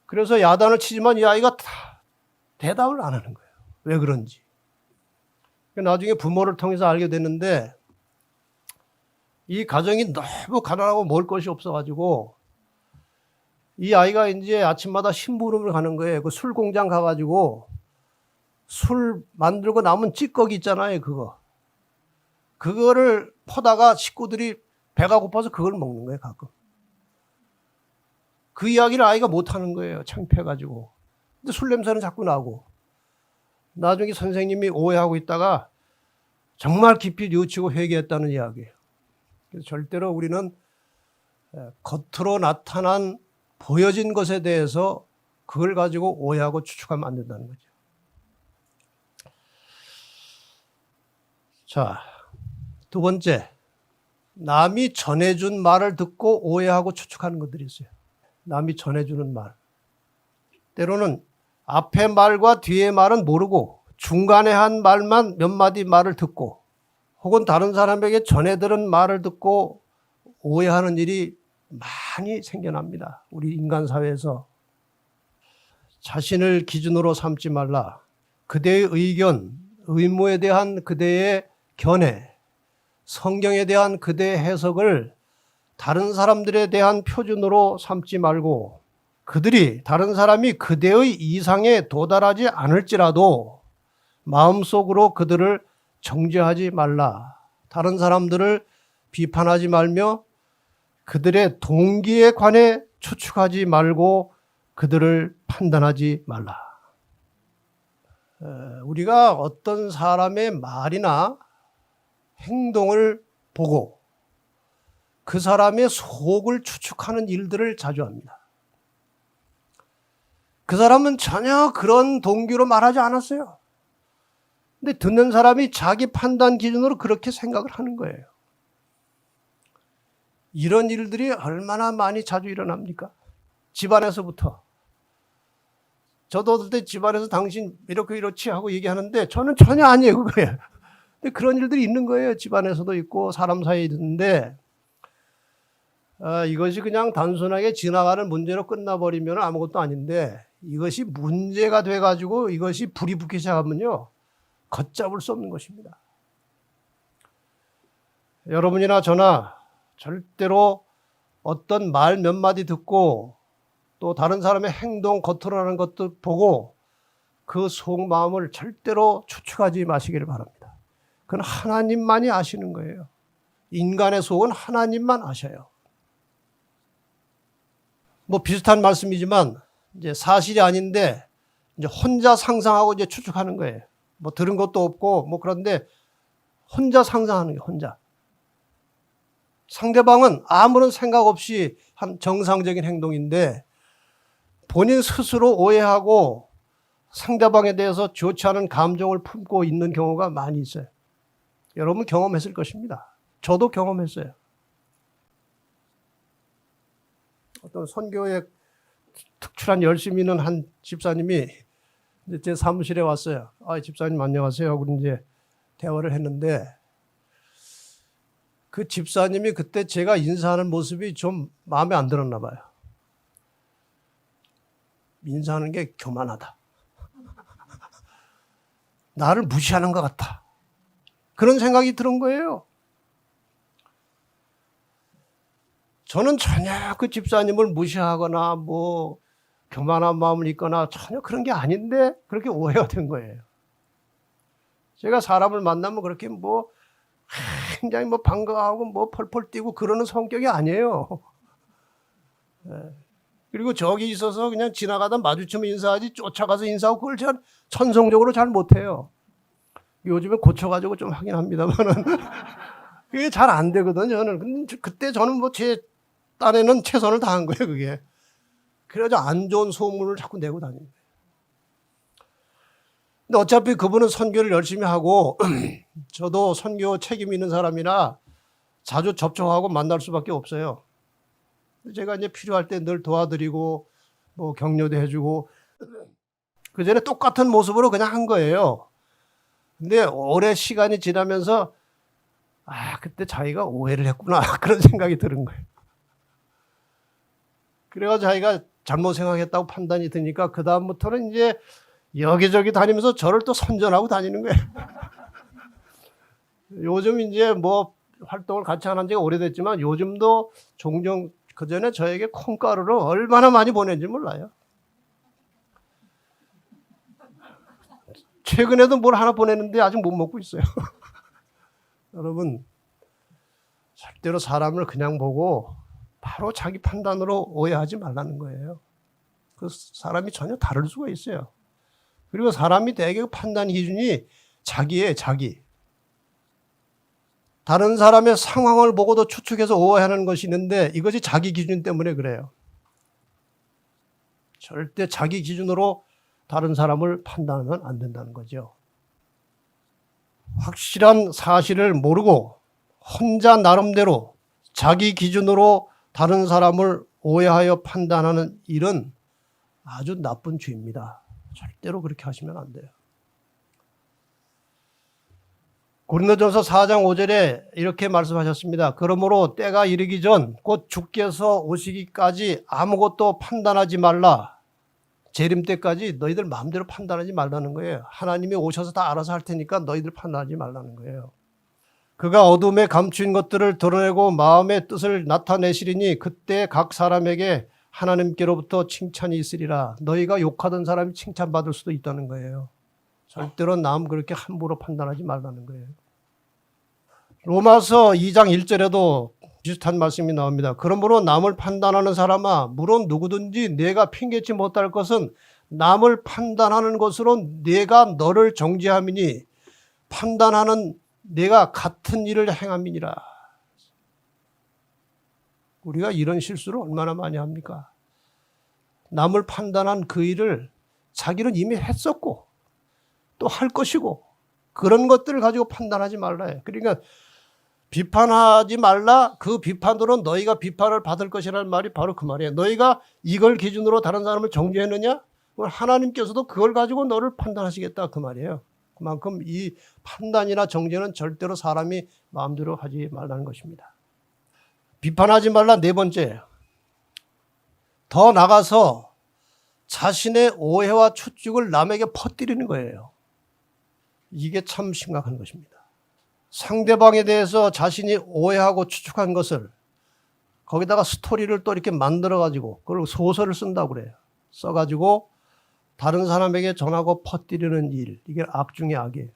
그래서 야단을 치지만 이 아이가 다 대답을 안 하는 거예요. 왜 그런지. 나중에 부모를 통해서 알게 됐는데 이 가정이 너무 가난하고 먹을 것이 없어가지고 이 아이가 이제 아침마다 심부름을 가는 거예요. 그 술 공장 가가지고 술 만들고 남은 찌꺼기 있잖아요. 그거를 퍼다가 식구들이 배가 고파서 그걸 먹는 거예요. 가끔. 그 이야기를 아이가 못하는 거예요. 창피해가지고. 근데 술 냄새는 자꾸 나고. 나중에 선생님이 오해하고 있다가 정말 깊이 뉘우치고 회개했다는 이야기예요. 그래서 절대로 우리는 겉으로 나타난 보여진 것에 대해서 그걸 가지고 오해하고 추측하면 안 된다는 거죠. 자, 두 번째. 남이 전해준 말을 듣고 오해하고 추측하는 것들이 있어요. 남이 전해주는 말. 때로는 앞에 말과 뒤에 말은 모르고 중간에 한 말만 몇 마디 말을 듣고 혹은 다른 사람에게 전해 들은 말을 듣고 오해하는 일이 많이 생겨납니다. 우리 인간 사회에서. 자신을 기준으로 삼지 말라. 그대의 의견, 의무에 대한 그대의 견해, 성경에 대한 그대의 해석을 다른 사람들에 대한 표준으로 삼지 말고 다른 사람이 그대의 이상에 도달하지 않을지라도 마음속으로 그들을 정죄하지 말라. 다른 사람들을 비판하지 말며 그들의 동기에 관해 추측하지 말고 그들을 판단하지 말라. 우리가 어떤 사람의 말이나 행동을 보고 그 사람의 속을 추측하는 일들을 자주 합니다. 그 사람은 전혀 그런 동기로 말하지 않았어요. 근데 듣는 사람이 자기 판단 기준으로 그렇게 생각을 하는 거예요. 이런 일들이 얼마나 많이 자주 일어납니까? 집안에서부터. 저도 어떨 때 집안에서 당신 이렇지 하고 얘기하는데 저는 전혀 아니에요, 그거예요. 근데 그런 일들이 있는 거예요. 집안에서도 있고 사람 사이에 있는데 이것이 그냥 단순하게 지나가는 문제로 끝나버리면 아무것도 아닌데 이것이 문제가 돼가지고 이것이 불이 붙기 시작하면요. 걷잡을 수 없는 것입니다. 여러분이나 저나 절대로 어떤 말 몇 마디 듣고 또 다른 사람의 행동 겉으로 하는 것도 보고 그 속마음을 절대로 추측하지 마시기를 바랍니다. 그건 하나님만이 아시는 거예요. 인간의 속은 하나님만 아셔요. 뭐 비슷한 말씀이지만 이제 사실이 아닌데 이제 혼자 상상하고 이제 추측하는 거예요. 뭐 들은 것도 없고 뭐 그런데 혼자 상상하는 거예요. 혼자. 상대방은 아무런 생각 없이 한 정상적인 행동인데 본인 스스로 오해하고 상대방에 대해서 좋지 않은 감정을 품고 있는 경우가 많이 있어요. 여러분 경험했을 것입니다. 저도 경험했어요. 어떤 선교에 특출한 열심히 있는 한 집사님이 이제 제 사무실에 왔어요. 집사님 안녕하세요 하고 이제 대화를 했는데 그 집사님이 그때 제가 인사하는 모습이 좀 마음에 안 들었나 봐요. 인사하는 게 교만하다. 나를 무시하는 것 같다. 그런 생각이 들은 거예요. 저는 전혀 그 집사님을 무시하거나 뭐 교만한 마음을 있거나 전혀 그런 게 아닌데 그렇게 오해가 된 거예요. 제가 사람을 만나면 그렇게 뭐 굉장히 뭐 반가워하고 뭐 펄펄 뛰고 그러는 성격이 아니에요. 그리고 저기 있어서 그냥 지나가다 마주치면 인사하지 쫓아가서 인사하고 그걸 제가 천성적으로 잘 못해요. 요즘에 고쳐가지고 좀 하긴 합니다만은 그게 잘 안 되거든요. 저는. 근데 그때 저는 뭐 제 딴에는 최선을 다한 거예요, 그게. 그래가지고 안 좋은 소문을 자꾸 내고 다니는 거예요. 근데 어차피 그분은 선교를 열심히 하고 저도 선교 책임 있는 사람이라 자주 접촉하고 만날 수밖에 없어요. 제가 이제 필요할 때 늘 도와드리고 뭐 격려도 해주고 그 전에 똑같은 모습으로 그냥 한 거예요. 근데 오래 시간이 지나면서 그때 자기가 오해를 했구나 그런 생각이 드는 거예요. 그래가지고 자기가 잘못 생각했다고 판단이 드니까 그 다음부터는 이제 여기저기 다니면서 저를 또 선전하고 다니는 거예요. 요즘 이제 뭐 활동을 같이 안 한 지가 오래됐지만 요즘도 종종 그 전에 저에게 콩가루를 얼마나 많이 보낸지 몰라요. 최근에도 뭘 하나 보냈는데 아직 못 먹고 있어요. 여러분, 절대로 사람을 그냥 보고 바로 자기 판단으로 오해하지 말라는 거예요. 그 사람이 전혀 다를 수가 있어요. 그리고 사람이 대개 판단 기준이 자기예요, 자기. 다른 사람의 상황을 보고도 추측해서 오해하는 것이 있는데 이것이 자기 기준 때문에 그래요. 절대 자기 기준으로 다른 사람을 판단하면 안 된다는 거죠. 확실한 사실을 모르고 혼자 나름대로 자기 기준으로 다른 사람을 오해하여 판단하는 일은 아주 나쁜 죄입니다. 절대로 그렇게 하시면 안 돼요. 고린도전서 4장 5절에 이렇게 말씀하셨습니다. 그러므로 때가 이르기 전 곧 주께서 오시기까지 아무것도 판단하지 말라. 재림 때까지 너희들 마음대로 판단하지 말라는 거예요. 하나님이 오셔서 다 알아서 할 테니까 너희들 판단하지 말라는 거예요. 그가 어둠에 감추인 것들을 드러내고 마음의 뜻을 나타내시리니 그때 각 사람에게 하나님께로부터 칭찬이 있으리라. 너희가 욕하던 사람이 칭찬받을 수도 있다는 거예요. 절대로 남 그렇게 함부로 판단하지 말라는 거예요. 로마서 2장 1절에도 비슷한 말씀이 나옵니다. 그러므로 남을 판단하는 사람아, 물론 누구든지 내가 핑계치 못할 것은 남을 판단하는 것으로 내가 너를 정죄함이니 판단하는 내가 같은 일을 행함이니라. 우리가 이런 실수를 얼마나 많이 합니까? 남을 판단한 그 일을 자기는 이미 했었고 또 할 것이고 그런 것들을 가지고 판단하지 말라 해요. 그러니까 비판하지 말라. 그 비판으로 너희가 비판을 받을 것이라는 말이 바로 그 말이에요. 너희가 이걸 기준으로 다른 사람을 정죄했느냐? 하나님께서도 그걸 가지고 너를 판단하시겠다 그 말이에요. 그만큼 이 판단이나 정죄는 절대로 사람이 마음대로 하지 말라는 것입니다. 비판하지 말라 네 번째. 더 나가서 자신의 오해와 추측을 남에게 퍼뜨리는 거예요. 이게 참 심각한 것입니다. 상대방에 대해서 자신이 오해하고 추측한 것을 거기다가 스토리를 또 이렇게 만들어가지고 그걸 소설을 쓴다고 그래요. 써가지고 다른 사람에게 전하고 퍼뜨리는 일. 이게 악 중에 악이에요.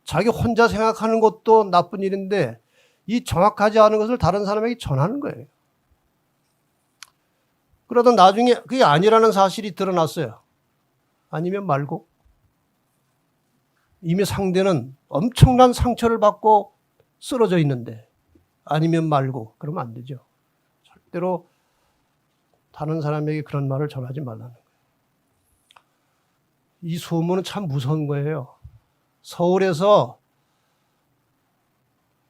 자기 혼자 생각하는 것도 나쁜 일인데 이 정확하지 않은 것을 다른 사람에게 전하는 거예요. 그러다 나중에 그게 아니라는 사실이 드러났어요. 아니면 말고 이미 상대는 엄청난 상처를 받고 쓰러져 있는데 아니면 말고 그러면 안 되죠. 절대로 다른 사람에게 그런 말을 전하지 말라는 거예요. 이 소문은 참 무서운 거예요. 서울에서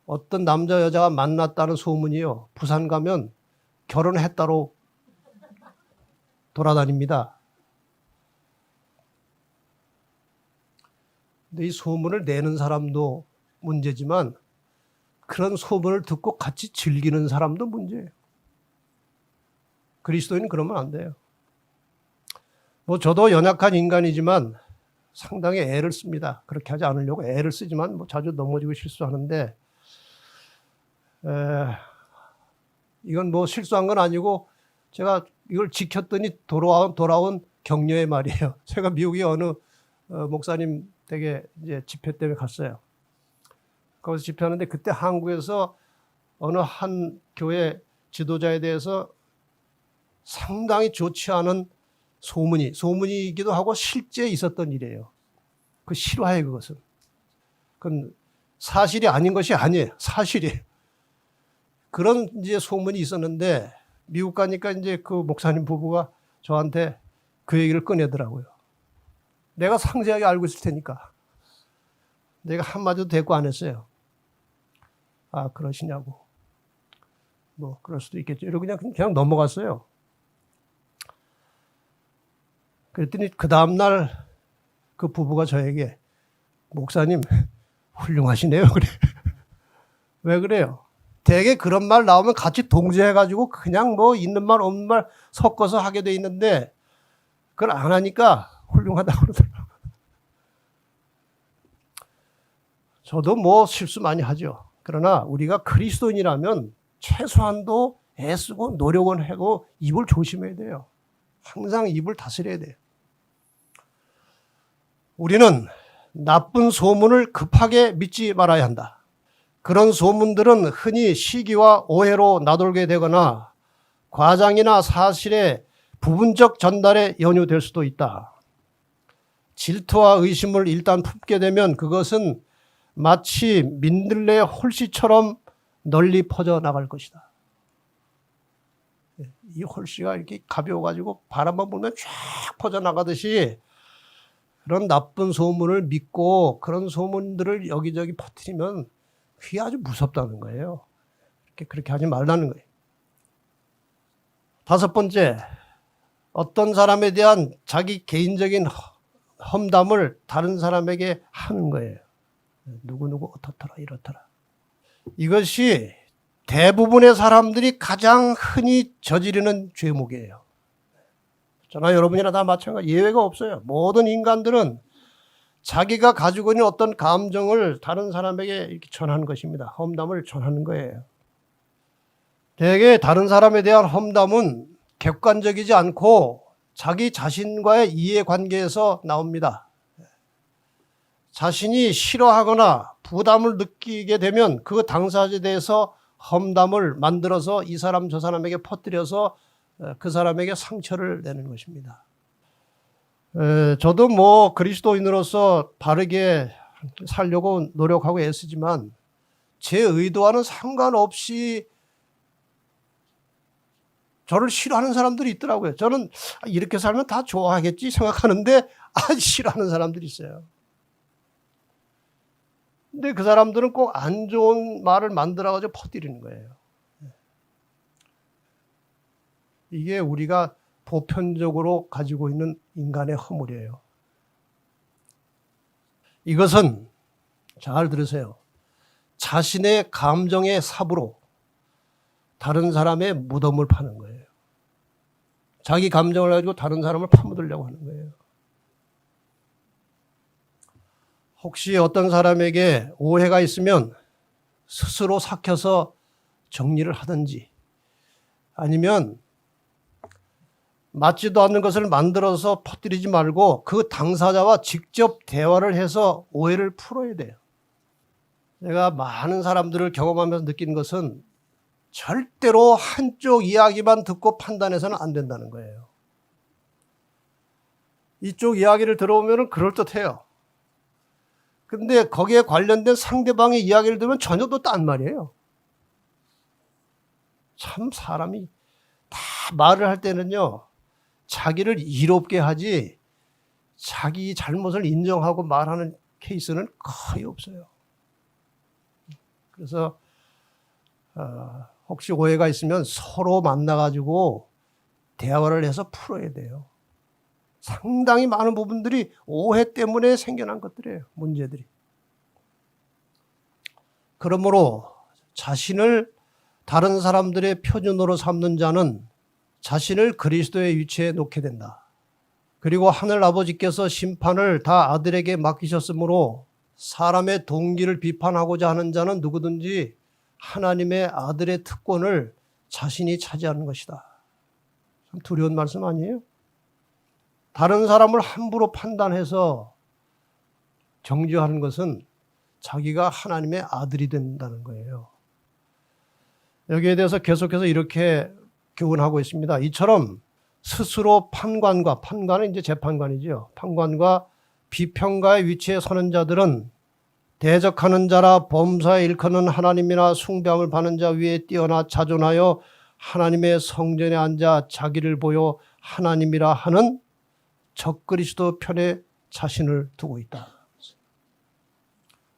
어떤 남자 여자가 만났다는 소문이요. 부산 가면 결혼했다로 돌아다닙니다. 근데 이 소문을 내는 사람도 문제지만 그런 소문을 듣고 같이 즐기는 사람도 문제예요. 그리스도인은 그러면 안 돼요. 뭐 저도 연약한 인간이지만 상당히 애를 씁니다. 그렇게 하지 않으려고 애를 쓰지만 뭐 자주 넘어지고 실수하는데 이건 뭐 실수한 건 아니고 제가 이걸 지켰더니 돌아온 격려의 말이에요. 제가 미국에 어느 목사님 댁에 이제 집회 때문에 갔어요. 거기서 집회하는데 그때 한국에서 어느 한 교회 지도자에 대해서 상당히 좋지 않은 소문이기도 하고 실제 있었던 일이에요. 그 실화예요, 그것은. 그건 사실이 아닌 것이 아니에요. 사실이에요. 그런 이제 소문이 있었는데 미국 가니까 이제 그 목사님 부부가 저한테 그 얘기를 꺼내더라고요. 내가 상세하게 알고 있을 테니까. 내가 한마디도 대꾸 안 했어요. 아, 그러시냐고. 뭐, 그럴 수도 있겠죠. 이러고 그냥 넘어갔어요. 그랬더니 그 다음날 그 부부가 저에게 목사님 훌륭하시네요. 그래. 왜 그래요? 대개 그런 말 나오면 같이 동조해가지고 그냥 뭐 있는 말 없는 말 섞어서 하게 돼 있는데 그걸 안 하니까 훌륭하다고 그러더라고요. 저도 뭐 실수 많이 하죠. 그러나 우리가 그리스도인이라면 최소한도 애쓰고 노력은 하고 입을 조심해야 돼요. 항상 입을 다스려야 돼요. 우리는 나쁜 소문을 급하게 믿지 말아야 한다. 그런 소문들은 흔히 시기와 오해로 나돌게 되거나 과장이나 사실의 부분적 전달에 연유될 수도 있다. 질투와 의심을 일단 품게 되면 그것은 마치 민들레 홀씨처럼 널리 퍼져나갈 것이다. 이 홀씨가 이렇게 가벼워가지고 바람만 불면 쫙 퍼져나가듯이 그런 나쁜 소문을 믿고 그런 소문들을 여기저기 퍼뜨리면 그게 아주 무섭다는 거예요. 그렇게 하지 말라는 거예요. 5번째, 어떤 사람에 대한 자기 개인적인 험담을 다른 사람에게 하는 거예요. 누구누구 어떻더라 이렇더라. 이것이 대부분의 사람들이 가장 흔히 저지르는 죄목이에요. 저나 여러분이나 다 마찬가지, 예외가 없어요. 모든 인간들은 자기가 가지고 있는 어떤 감정을 다른 사람에게 이렇게 전하는 것입니다. 험담을 전하는 거예요. 대개 다른 사람에 대한 험담은 객관적이지 않고 자기 자신과의 이해관계에서 나옵니다. 자신이 싫어하거나 부담을 느끼게 되면 그 당사자에 대해서 험담을 만들어서 이 사람 저 사람에게 퍼뜨려서 그 사람에게 상처를 내는 것입니다. 저도 뭐 그리스도인으로서 바르게 살려고 노력하고 애쓰지만 제 의도와는 상관없이 저를 싫어하는 사람들이 있더라고요. 저는 이렇게 살면 다 좋아하겠지 생각하는데 싫어하는 사람들이 있어요. 근데 그 사람들은 꼭 안 좋은 말을 만들어가지고 퍼뜨리는 거예요. 이게 우리가 보편적으로 가지고 있는 인간의 허물이에요. 이것은 잘 들으세요. 자신의 감정의 삽으로 다른 사람의 무덤을 파는 거예요. 자기 감정을 가지고 다른 사람을 파묻으려고 하는 거예요. 혹시 어떤 사람에게 오해가 있으면 스스로 삭혀서 정리를 하든지 아니면 맞지도 않는 것을 만들어서 퍼뜨리지 말고 그 당사자와 직접 대화를 해서 오해를 풀어야 돼요. 제가 많은 사람들을 경험하면서 느낀 것은 절대로 한쪽 이야기만 듣고 판단해서는 안 된다는 거예요. 이쪽 이야기를 들어보면 그럴듯해요. 근데 거기에 관련된 상대방의 이야기를 들으면 전혀 또 딴 말이에요. 참 사람이 다 말을 할 때는요, 자기를 이롭게 하지 자기 잘못을 인정하고 말하는 케이스는 거의 없어요. 그래서 혹시 오해가 있으면 서로 만나가지고 대화를 해서 풀어야 돼요. 상당히 많은 부분들이 오해 때문에 생겨난 것들이에요. 문제들이. 그러므로 자신을 다른 사람들의 표준으로 삼는 자는 자신을 그리스도의 위치에 놓게 된다. 그리고 하늘 아버지께서 심판을 다 아들에게 맡기셨으므로 사람의 동기를 비판하고자 하는 자는 누구든지 하나님의 아들의 특권을 자신이 차지하는 것이다. 참 두려운 말씀 아니에요? 다른 사람을 함부로 판단해서 정죄하는 것은 자기가 하나님의 아들이 된다는 거예요. 여기에 대해서 계속해서 이렇게 교훈하고 있습니다. 이처럼 스스로 판관은 이제 재판관이죠. 판관과 비평가의 위치에 서는 자들은 대적하는 자라 범사에 일컫는 하나님이나 숭배함을 받는 자 위에 뛰어나 자존하여 하나님의 성전에 앉아 자기를 보여 하나님이라 하는 적그리스도 편에 자신을 두고 있다.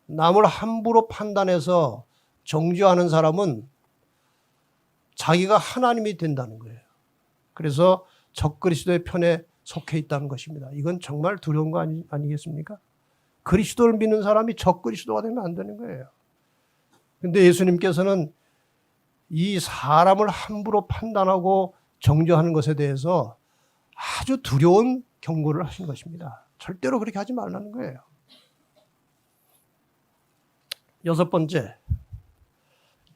남을 함부로 판단해서 정죄하는 사람은 자기가 하나님이 된다는 거예요. 그래서 적그리스도의 편에 속해 있다는 것입니다. 이건 정말 두려운 거 아니겠습니까? 그리스도를 믿는 사람이 적그리스도가 되면 안 되는 거예요. 근데 예수님께서는 이 사람을 함부로 판단하고 정죄하는 것에 대해서 아주 두려운 경고를 하신 것입니다. 절대로 그렇게 하지 말라는 거예요. 여섯 번째,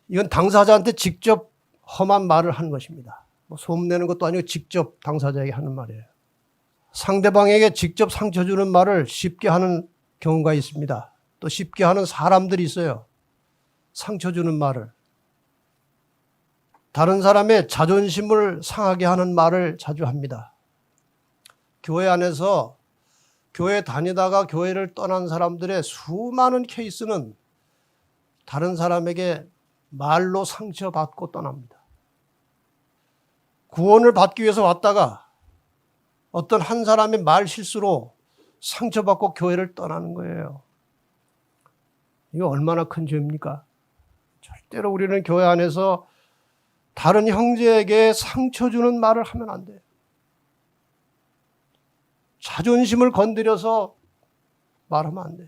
이건 당사자한테 직접 험한 말을 하는 것입니다. 뭐 소문내는 것도 아니고 직접 당사자에게 하는 말이에요. 상대방에게 직접 상처 주는 말을 쉽게 하는 경우가 있습니다. 또 쉽게 하는 사람들이 있어요. 상처 주는 말을. 다른 사람의 자존심을 상하게 하는 말을 자주 합니다. 교회 안에서 교회 다니다가 교회를 떠난 사람들의 수많은 케이스는 다른 사람에게 말로 상처받고 떠납니다. 구원을 받기 위해서 왔다가 어떤 한 사람의 말 실수로 상처받고 교회를 떠나는 거예요. 이거 얼마나 큰 죄입니까? 절대로 우리는 교회 안에서 다른 형제에게 상처 주는 말을 하면 안 돼요. 자존심을 건드려서 말하면 안 돼요.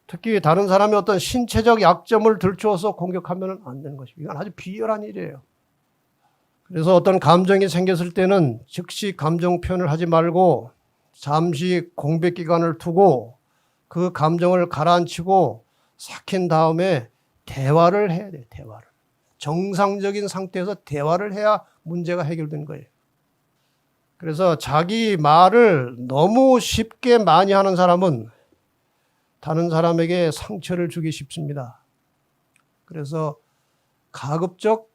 특히 다른 사람의 어떤 신체적 약점을 들추어서 공격하면 안 되는 것입니다. 이건 아주 비열한 일이에요. 그래서 어떤 감정이 생겼을 때는 즉시 감정 표현을 하지 말고 잠시 공백 기간을 두고 그 감정을 가라앉히고 삭힌 다음에 대화를 해야 돼요. 대화를. 정상적인 상태에서 대화를 해야 문제가 해결되는 거예요. 그래서 자기 말을 너무 쉽게 많이 하는 사람은 다른 사람에게 상처를 주기 쉽습니다. 그래서 가급적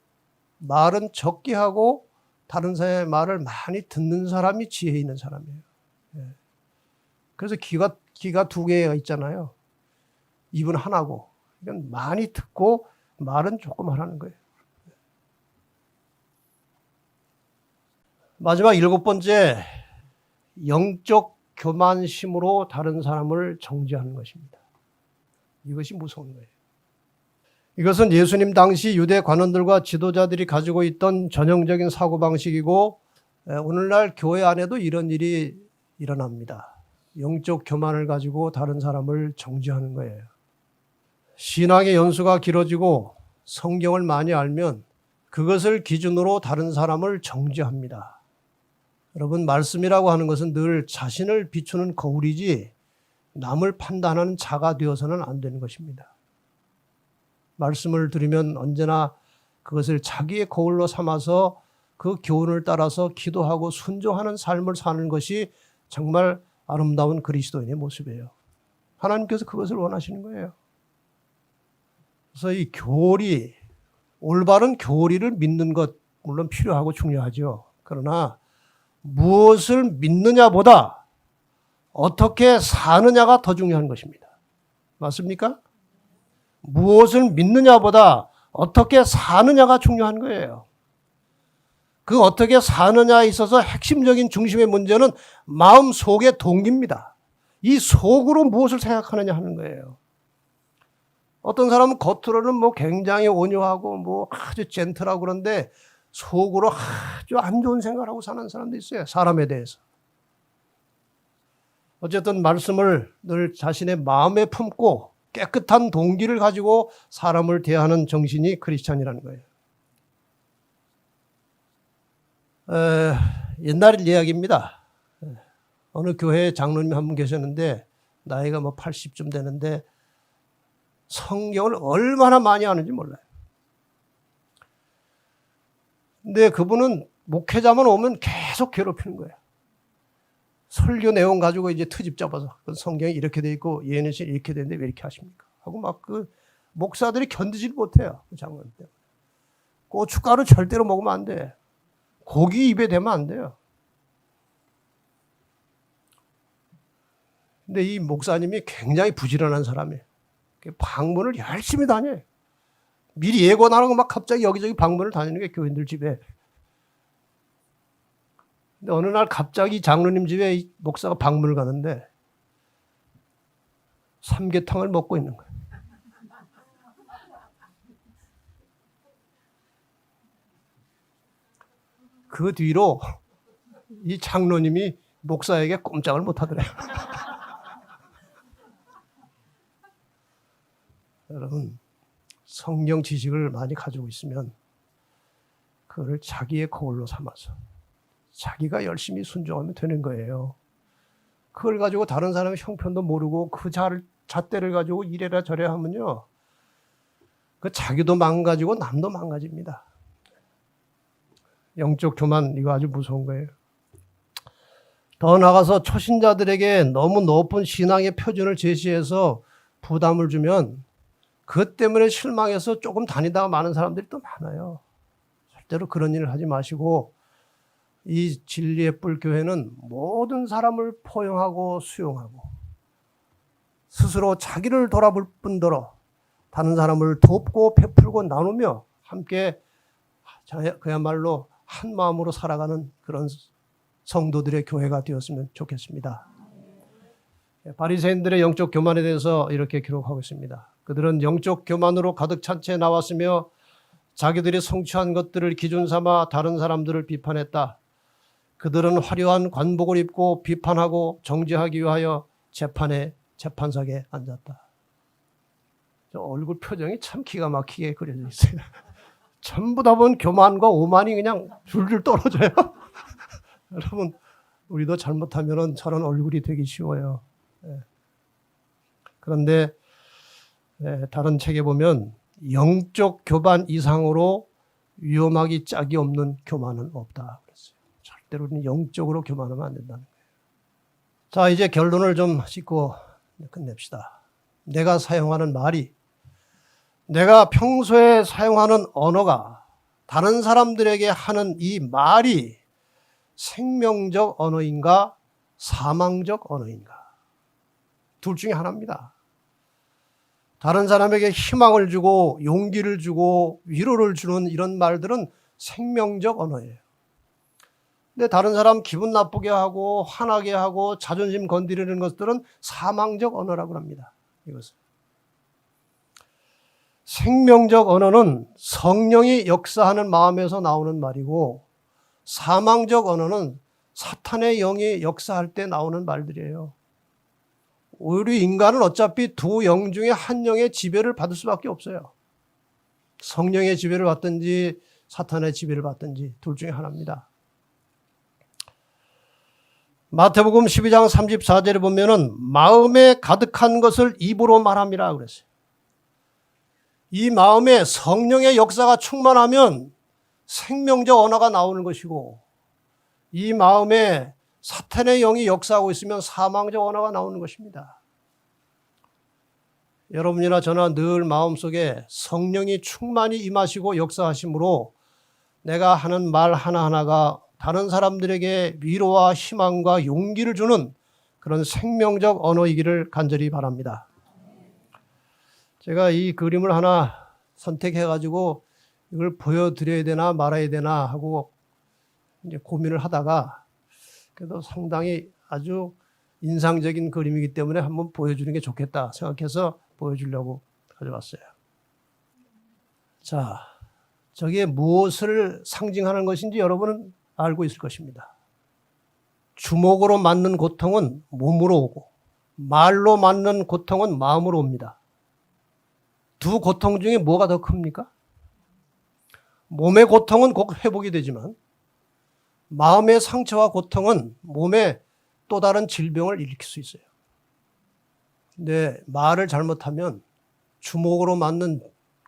말은 적게 하고 다른 사람의 말을 많이 듣는 사람이 지혜 있는 사람이에요. 그래서 귀가 두 개가 있잖아요. 입은 하나고. 그러니까 많이 듣고 말은 조금 하라는 거예요. 마지막 일곱 번째, 영적 교만심으로 다른 사람을 정죄하는 것입니다. 이것이 무서운 거예요. 이것은 예수님 당시 유대 관원들과 지도자들이 가지고 있던 전형적인 사고방식이고 오늘날 교회 안에도 이런 일이 일어납니다. 영적 교만을 가지고 다른 사람을 정죄하는 거예요. 신앙의 연수가 길어지고 성경을 많이 알면 그것을 기준으로 다른 사람을 정죄합니다. 여러분, 말씀이라고 하는 것은 늘 자신을 비추는 거울이지 남을 판단하는 자가 되어서는 안 되는 것입니다. 말씀을 들으면 언제나 그것을 자기의 거울로 삼아서 그 교훈을 따라서 기도하고 순종하는 삶을 사는 것이 정말 아름다운 그리스도인의 모습이에요. 하나님께서 그것을 원하시는 거예요. 그래서 이 교리, 올바른 교리를 믿는 것 물론 필요하고 중요하죠. 그러나 무엇을 믿느냐보다 어떻게 사느냐가 더 중요한 것입니다. 맞습니까? 무엇을 믿느냐보다 어떻게 사느냐가 중요한 거예요. 그 어떻게 사느냐에 있어서 핵심적인 중심의 문제는 마음 속의 동기입니다. 이 속으로 무엇을 생각하느냐 하는 거예요. 어떤 사람은 겉으로는 뭐 굉장히 온유하고 뭐 아주 젠틀하고 그런데 속으로 아주 안 좋은 생각을 하고 사는 사람도 있어요. 사람에 대해서. 어쨌든 말씀을 늘 자신의 마음에 품고 깨끗한 동기를 가지고 사람을 대하는 정신이 크리스찬이라는 거예요. 옛날 이야기입니다. 어느 교회에 장로님 한 분 계셨는데 나이가 뭐 80쯤 되는데 성경을 얼마나 많이 아는지 몰라요. 근데 그분은 목회자만 오면 계속 괴롭히는 거예요. 설교 내용 가지고 이제 트집 잡아서 성경이 이렇게 돼 있고 예언이 이렇게 되는데 왜 이렇게 하십니까? 하고 막 그 목사들이 견디질 못해요. 그 장로님 때문에. 고춧가루 절대로 먹으면 안 돼. 고기 입에 대면 안 돼요. 근데 이 목사님이 굉장히 부지런한 사람이에요. 방문을 열심히 다녀요. 미리 예고 안 하고 막 갑자기 여기저기 방문을 다니는 게 교인들 집에. 근데 어느 날 갑자기 장로님 집에 이 목사가 방문을 가는데 삼계탕을 먹고 있는 거예요. 그 뒤로 이 장로님이 목사에게 꼼짝을 못 하더래요. 여러분, 성경 지식을 많이 가지고 있으면 그거를 자기의 거울로 삼아서 자기가 열심히 순종하면 되는 거예요. 그걸 가지고 다른 사람의 형편도 모르고 그 잣대를 가지고 이래라 저래라 하면요, 그 자기도 망가지고 남도 망가집니다. 영적 교만, 이거 아주 무서운 거예요. 더 나아가서 초신자들에게 너무 높은 신앙의 표준을 제시해서 부담을 주면 그것 때문에 실망해서 조금 다니다가 많은 사람들이 또 많아요. 절대로 그런 일을 하지 마시고, 이 진리의 뿔 교회는 모든 사람을 포용하고 수용하고 스스로 자기를 돌아볼 뿐더러 다른 사람을 돕고 베풀고 나누며 함께 그야말로 한 마음으로 살아가는 그런 성도들의 교회가 되었으면 좋겠습니다. 바리새인들의 영적 교만에 대해서 이렇게 기록하고 있습니다. 그들은 영적 교만으로 가득 찬 채 나왔으며 자기들이 성취한 것들을 기준 삼아 다른 사람들을 비판했다. 그들은 화려한 관복을 입고 비판하고 정죄하기 위하여 재판석에 앉았다. 저 얼굴 표정이 참 기가 막히게 그려져 있어요. 전부 다 본 교만과 오만이 그냥 줄줄 떨어져요. 여러분, 우리도 잘못하면 저런 얼굴이 되기 쉬워요. 그런데 다른 책에 보면 영적 교만 이상으로 위험하기 짝이 없는 교만은 없다 그랬어요. 절대로 영적으로 교만하면 안 된다는 거예요. 자, 이제 결론을 좀 씻고 끝냅시다. 내가 사용하는 말이, 내가 평소에 사용하는 언어가 다른 사람들에게 하는 이 말이 생명적 언어인가 사망적 언어인가? 둘 중에 하나입니다. 다른 사람에게 희망을 주고 용기를 주고 위로를 주는 이런 말들은 생명적 언어예요. 근데 다른 사람 기분 나쁘게 하고 화나게 하고 자존심 건드리는 것들은 사망적 언어라고 합니다. 이것은. 생명적 언어는 성령이 역사하는 마음에서 나오는 말이고, 사망적 언어는 사탄의 영이 역사할 때 나오는 말들이에요. 우리 인간은 어차피 두 영 중에 한 영의 지배를 받을 수밖에 없어요. 성령의 지배를 받든지 사탄의 지배를 받든지 둘 중에 하나입니다. 마태복음 12장 34절에 보면은 마음에 가득한 것을 입으로 말함이라 그랬어요. 이 마음에 성령의 역사가 충만하면 생명적 언어가 나오는 것이고, 이 마음에 사탄의 영이 역사하고 있으면 사망적 언어가 나오는 것입니다. 여러분이나 저나 늘 마음속에 성령이 충만히 임하시고 역사하심으로 내가 하는 말 하나하나가 다른 사람들에게 위로와 희망과 용기를 주는 그런 생명적 언어이기를 간절히 바랍니다. 제가 이 그림을 하나 선택해가지고 이걸 보여드려야 되나 말아야 되나 하고 이제 고민을 하다가, 그래도 상당히 아주 인상적인 그림이기 때문에 한번 보여주는 게 좋겠다 생각해서 보여주려고 가져왔어요. 자, 저게 무엇을 상징하는 것인지 여러분은 알고 있을 것입니다. 주먹으로 맞는 고통은 몸으로 오고, 말로 맞는 고통은 마음으로 옵니다. 두 고통 중에 뭐가 더 큽니까? 몸의 고통은 곧 회복이 되지만 마음의 상처와 고통은 몸에 또 다른 질병을 일으킬 수 있어요. 근데 말을 잘못하면 주먹으로 맞는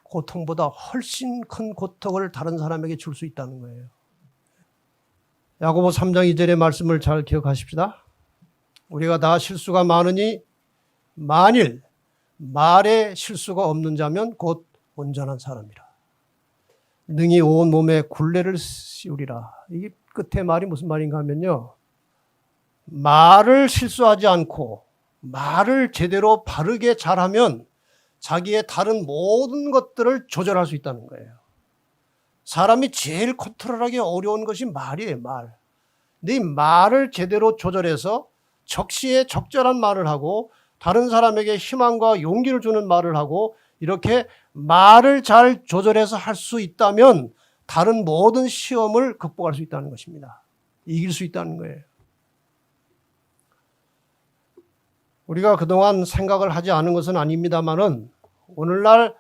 고통보다 훨씬 큰 고통을 다른 사람에게 줄 수 있다는 거예요. 야고보 3장 2절의 말씀을 잘 기억하십시다. 우리가 다 실수가 많으니 만일 말에 실수가 없는 자면 곧 온전한 사람이라. 능히 온 몸에 굴레를 씌우리라. 이게 끝에 말이 무슨 말인가 하면요, 말을 실수하지 않고 말을 제대로 바르게 잘하면 자기의 다른 모든 것들을 조절할 수 있다는 거예요. 사람이 제일 컨트롤하기 어려운 것이 말이에요, 말. 근데 이 말을 제대로 조절해서 적시에 적절한 말을 하고 다른 사람에게 희망과 용기를 주는 말을 하고 이렇게 말을 잘 조절해서 할 수 있다면 다른 모든 시험을 극복할 수 있다는 것입니다. 이길 수 있다는 거예요. 우리가 그동안 생각을 하지 않은 것은 아닙니다만은 오늘날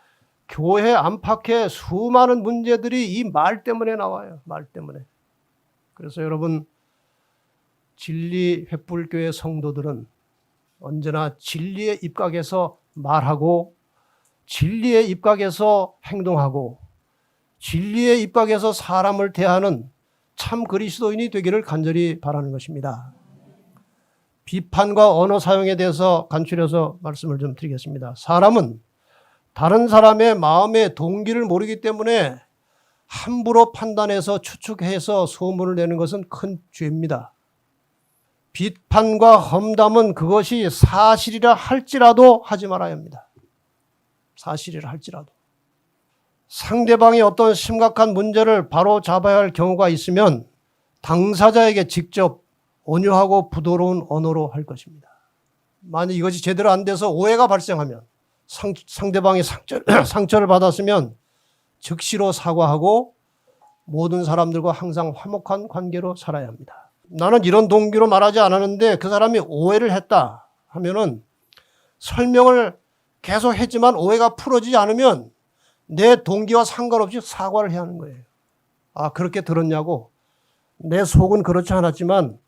교회 안팎에 수많은 문제들이 이 말 때문에 나와요. 말 때문에. 그래서 여러분, 진리 횃불교회 성도들은 언제나 진리에 입각해서 말하고, 진리에 입각해서 행동하고, 진리에 입각해서 사람을 대하는 참 그리스도인이 되기를 간절히 바라는 것입니다. 비판과 언어 사용에 대해서 간추려서 말씀을 좀 드리겠습니다. 사람은 다른 사람의 마음의 동기를 모르기 때문에 함부로 판단해서 추측해서 소문을 내는 것은 큰 죄입니다. 비판과 험담은 그것이 사실이라 할지라도 하지 말아야 합니다. 사실이라 할지라도. 상대방이 어떤 심각한 문제를 바로 잡아야 할 경우가 있으면 당사자에게 직접 온유하고 부드러운 언어로 할 것입니다. 만약 이것이 제대로 안 돼서 오해가 발생하면, 상대방이 상처를 받았으면 즉시로 사과하고 모든 사람들과 항상 화목한 관계로 살아야 합니다. 나는 이런 동기로 말하지 않았는데 그 사람이 오해를 했다 하면은 설명을 계속 했지만 오해가 풀어지지 않으면 내 동기와 상관없이 사과를 해야 하는 거예요. 아, 그렇게 들었냐고? 내 속은 그렇지 않았지만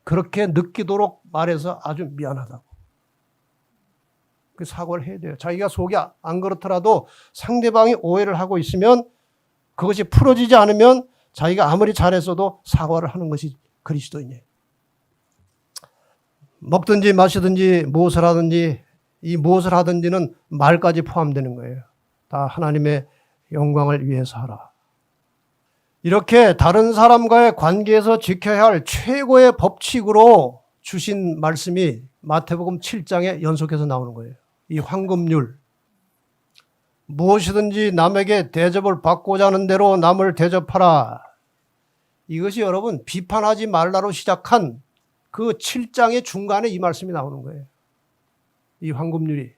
그렇게 느끼도록 말해서 아주 미안하다고. 그 사과를 해야 돼요. 자기가 속이 안 그렇더라도 상대방이 오해를 하고 있으면 그것이 풀어지지 않으면 자기가 아무리 잘했어도 사과를 하는 것이 그리스도인이에요. 먹든지 마시든지 무엇을 하든지, 이 무엇을 하든지는 말까지 포함되는 거예요. 다 하나님의 영광을 위해서 하라. 이렇게 다른 사람과의 관계에서 지켜야 할 최고의 법칙으로 주신 말씀이 마태복음 7장에 연속해서 나오는 거예요. 이 황금률. 무엇이든지 남에게 대접을 받고자 하는 대로 남을 대접하라. 이것이 여러분 비판하지 말라로 시작한 그 7장의 중간에 이 말씀이 나오는 거예요. 이 황금률이.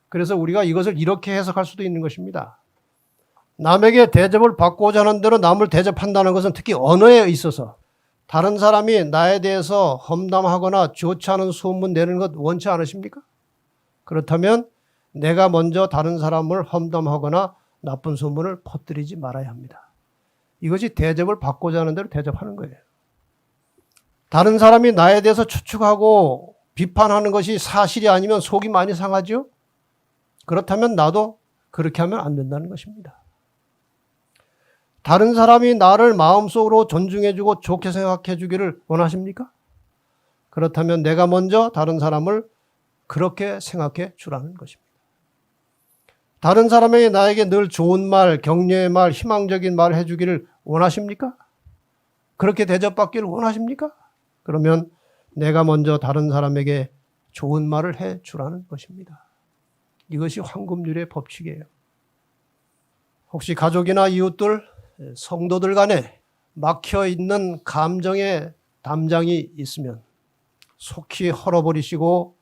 그래서 우리가 이것을 이렇게 해석할 수도 있는 것입니다. 남에게 대접을 받고자 하는 대로 남을 대접한다는 것은 특히 언어에 있어서 다른 사람이 나에 대해서 험담하거나 좋지 않은 소문 내는 것 원치 않으십니까? 그렇다면 내가 먼저 다른 사람을 험담하거나 나쁜 소문을 퍼뜨리지 말아야 합니다. 이것이 대접을 받고자 하는 대로 대접하는 거예요. 다른 사람이 나에 대해서 추측하고 비판하는 것이 사실이 아니면 속이 많이 상하죠? 그렇다면 나도 그렇게 하면 안 된다는 것입니다. 다른 사람이 나를 마음속으로 존중해주고 좋게 생각해 주기를 원하십니까? 그렇다면 내가 먼저 다른 사람을 그렇게 생각해 주라는 것입니다. 다른 사람에게 나에게 늘 좋은 말, 격려의 말, 희망적인 말 해주기를 원하십니까? 그렇게 대접받기를 원하십니까? 그러면 내가 먼저 다른 사람에게 좋은 말을 해주라는 것입니다. 이것이 황금률의 법칙이에요. 혹시 가족이나 이웃들, 성도들 간에 막혀있는 감정의 담장이 있으면 속히 헐어버리시고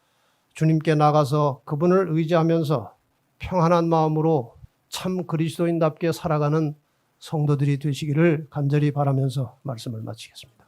주님께 나가서 그분을 의지하면서 평안한 마음으로 참 그리스도인답게 살아가는 성도들이 되시기를 간절히 바라면서 말씀을 마치겠습니다.